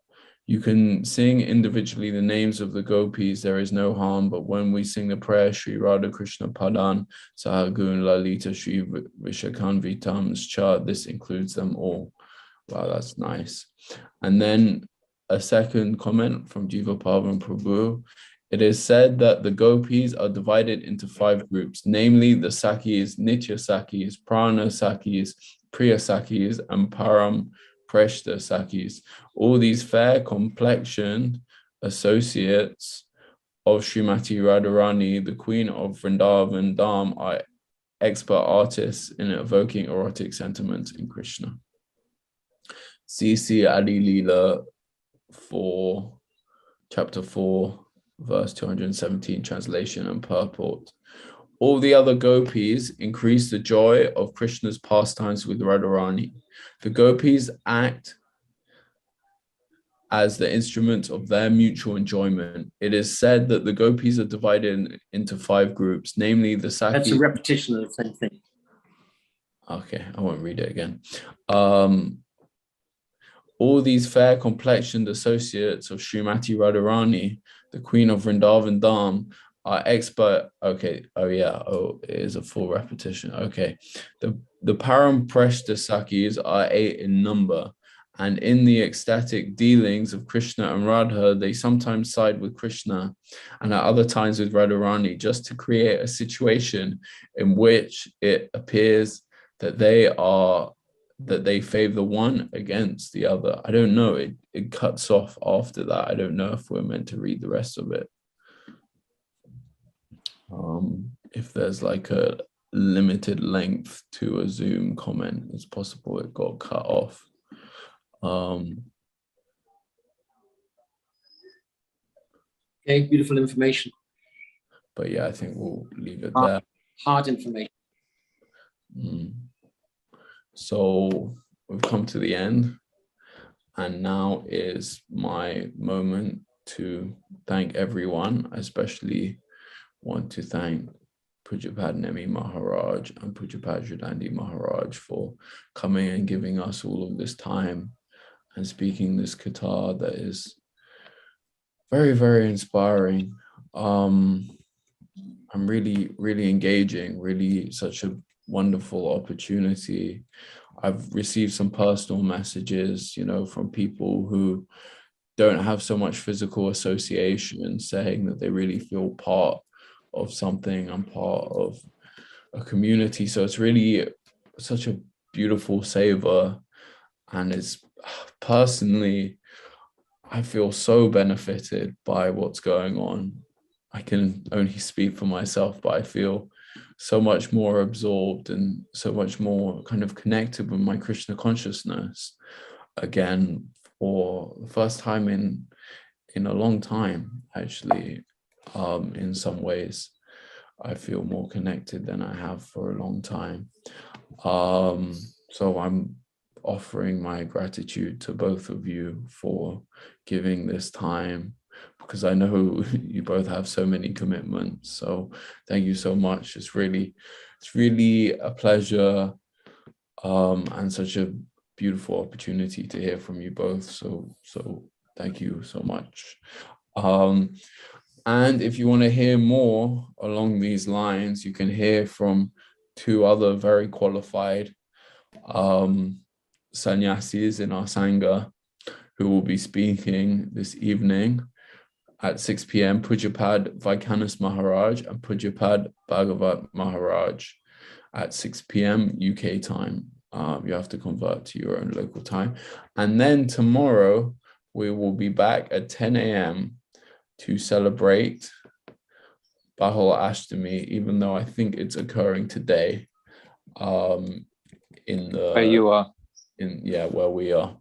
You can sing individually the names of the gopis, there is no harm, but when we sing the prayer Sri Radha Krishna Padan Sahagun Lalita Sri Vishakanvitams Cha, this includes them all. Wow, that's nice. And then a second comment from Jiva Pavan Prabhu. It is said that the gopis are divided into 5 groups, namely the Sakis, Nitya Sakis, Prana Sakis, Priya Sakis, and Param Preshta Sakis. All these fair complexioned associates of Srimati Radharani, the Queen of Vrindavan Dham, are expert artists in evoking erotic sentiments in Krishna. C.C. Adi Leela 4, chapter 4, verse 217, translation and purport. All the other gopis increase the joy of Krishna's pastimes with Radharani. The gopis act as the instrument of their mutual enjoyment. It is said that the gopis are divided into 5 groups, namely the Sakis. That's a repetition of the same thing. Okay, I won't read it again. All these fair complexioned associates of Srimati Radharani, the Queen of Vrindavan Dham, are expert. Okay, it is a full repetition. Okay, the Param Preshta Sakis are 8 in number, and in the ecstatic dealings of Krishna and Radha, they sometimes side with Krishna and at other times with Radharani, just to create a situation in which it appears that they favor one against the other. I don't know. It cuts off after that. I don't know if we're meant to read the rest of it. If there's like a limited length to a Zoom comment, it's possible it got cut off. Okay, beautiful information. But yeah, I think we'll leave it there. Hard information. So we've come to the end, and now is my moment to thank everyone. I especially want to thank Pujapad Nemi Maharaj and Pujapad Judandi Maharaj for coming and giving us all of this time and speaking this Kathar that is very, very inspiring. I'm really, really engaging, really such a wonderful opportunity. I've received some personal messages, you know, from people who don't have so much physical association, saying that they really feel part of something and part of a community. So it's really such a beautiful savor, and it's personally, I feel so benefited by what's going on. I can only speak for myself, but I feel so much more absorbed and so much more kind of connected with my Krishna consciousness again, for the first time in a long time, actually. In some ways, I feel more connected than I have for a long time. So I'm offering my gratitude to both of you for giving this time, because I know you both have so many commitments. So thank you so much. It's really a pleasure, and such a beautiful opportunity to hear from you both. So thank you so much. And if you want to hear more along these lines, you can hear from two other very qualified sannyasis in our Sangha, who will be speaking this evening at 6 p.m. Pujapad Vaikanas Maharaj and Pujapad Bhagavat Maharaj at 6 p.m. UK time. You have to convert to your own local time. And then tomorrow, we will be back at 10 a.m. to celebrate Bahul Ashtami, even though I think it's occurring today. Where you are. Where we are.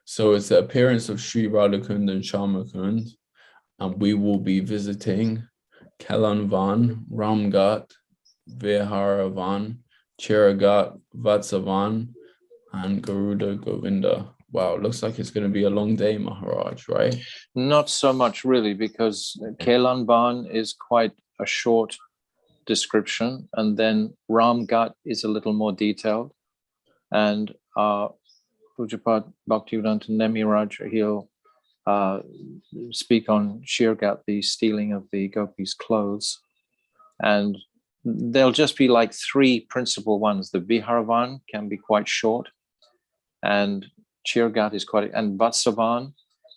So it's the appearance of Sri Radhakund and Shamakund, and we will be visiting Kelanvan, Ramghat, Viharavan, Chiragat, Vatsavan, and Garuda Govinda. Wow, it looks like it's going to be a long day, Maharaj, right? Not so much really, because Kelanvan is quite a short description, and then Ramghat is a little more detailed, and Pujapad Bhaktivedanta Nemiraj, he'll speak on Shirgat, the stealing of the gopis' clothes, and there'll just be like three principal ones. The Viharavan can be quite short, and Chirgat is quite, and Vatsavan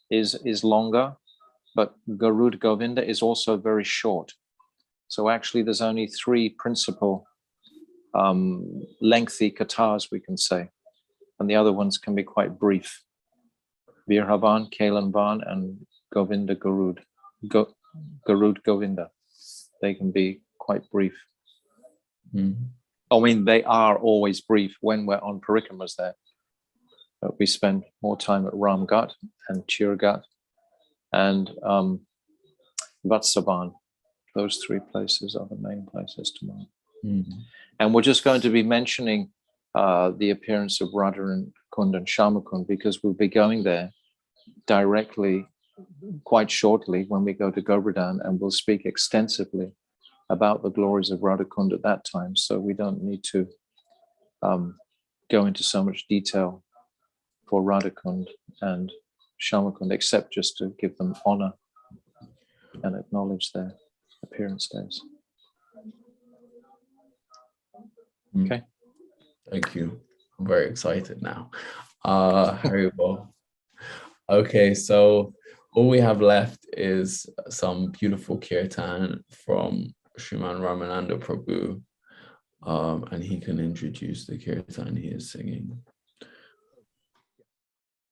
is longer, but Garud Govinda is also very short. So actually there's only three principal lengthy kathas, we can say, and the other ones can be quite brief. Viharavan, Kelanvan, and Govinda Garud. Garud Govinda. They can be quite brief. I mean, they are always brief when we're on parikramas there. But we spend more time at Ramghat and Chirgat and Vatsavan. Those three places are the main places tomorrow. And we're just going to be mentioning the appearance of Radha and Kund and Shamakund, because we'll be going there directly, quite shortly, when we go to Govardhan, and we'll speak extensively about the glories of Radha Kund at that time. So we don't need to go into so much detail for Radha Kund and Shamakund, except just to give them honor and acknowledge their appearance days. Okay. Thank you. I'm very excited now. Haribol. Okay, so all we have left is some beautiful kirtan from Sriman Ramananda Prabhu, and he can introduce the kirtan he is singing.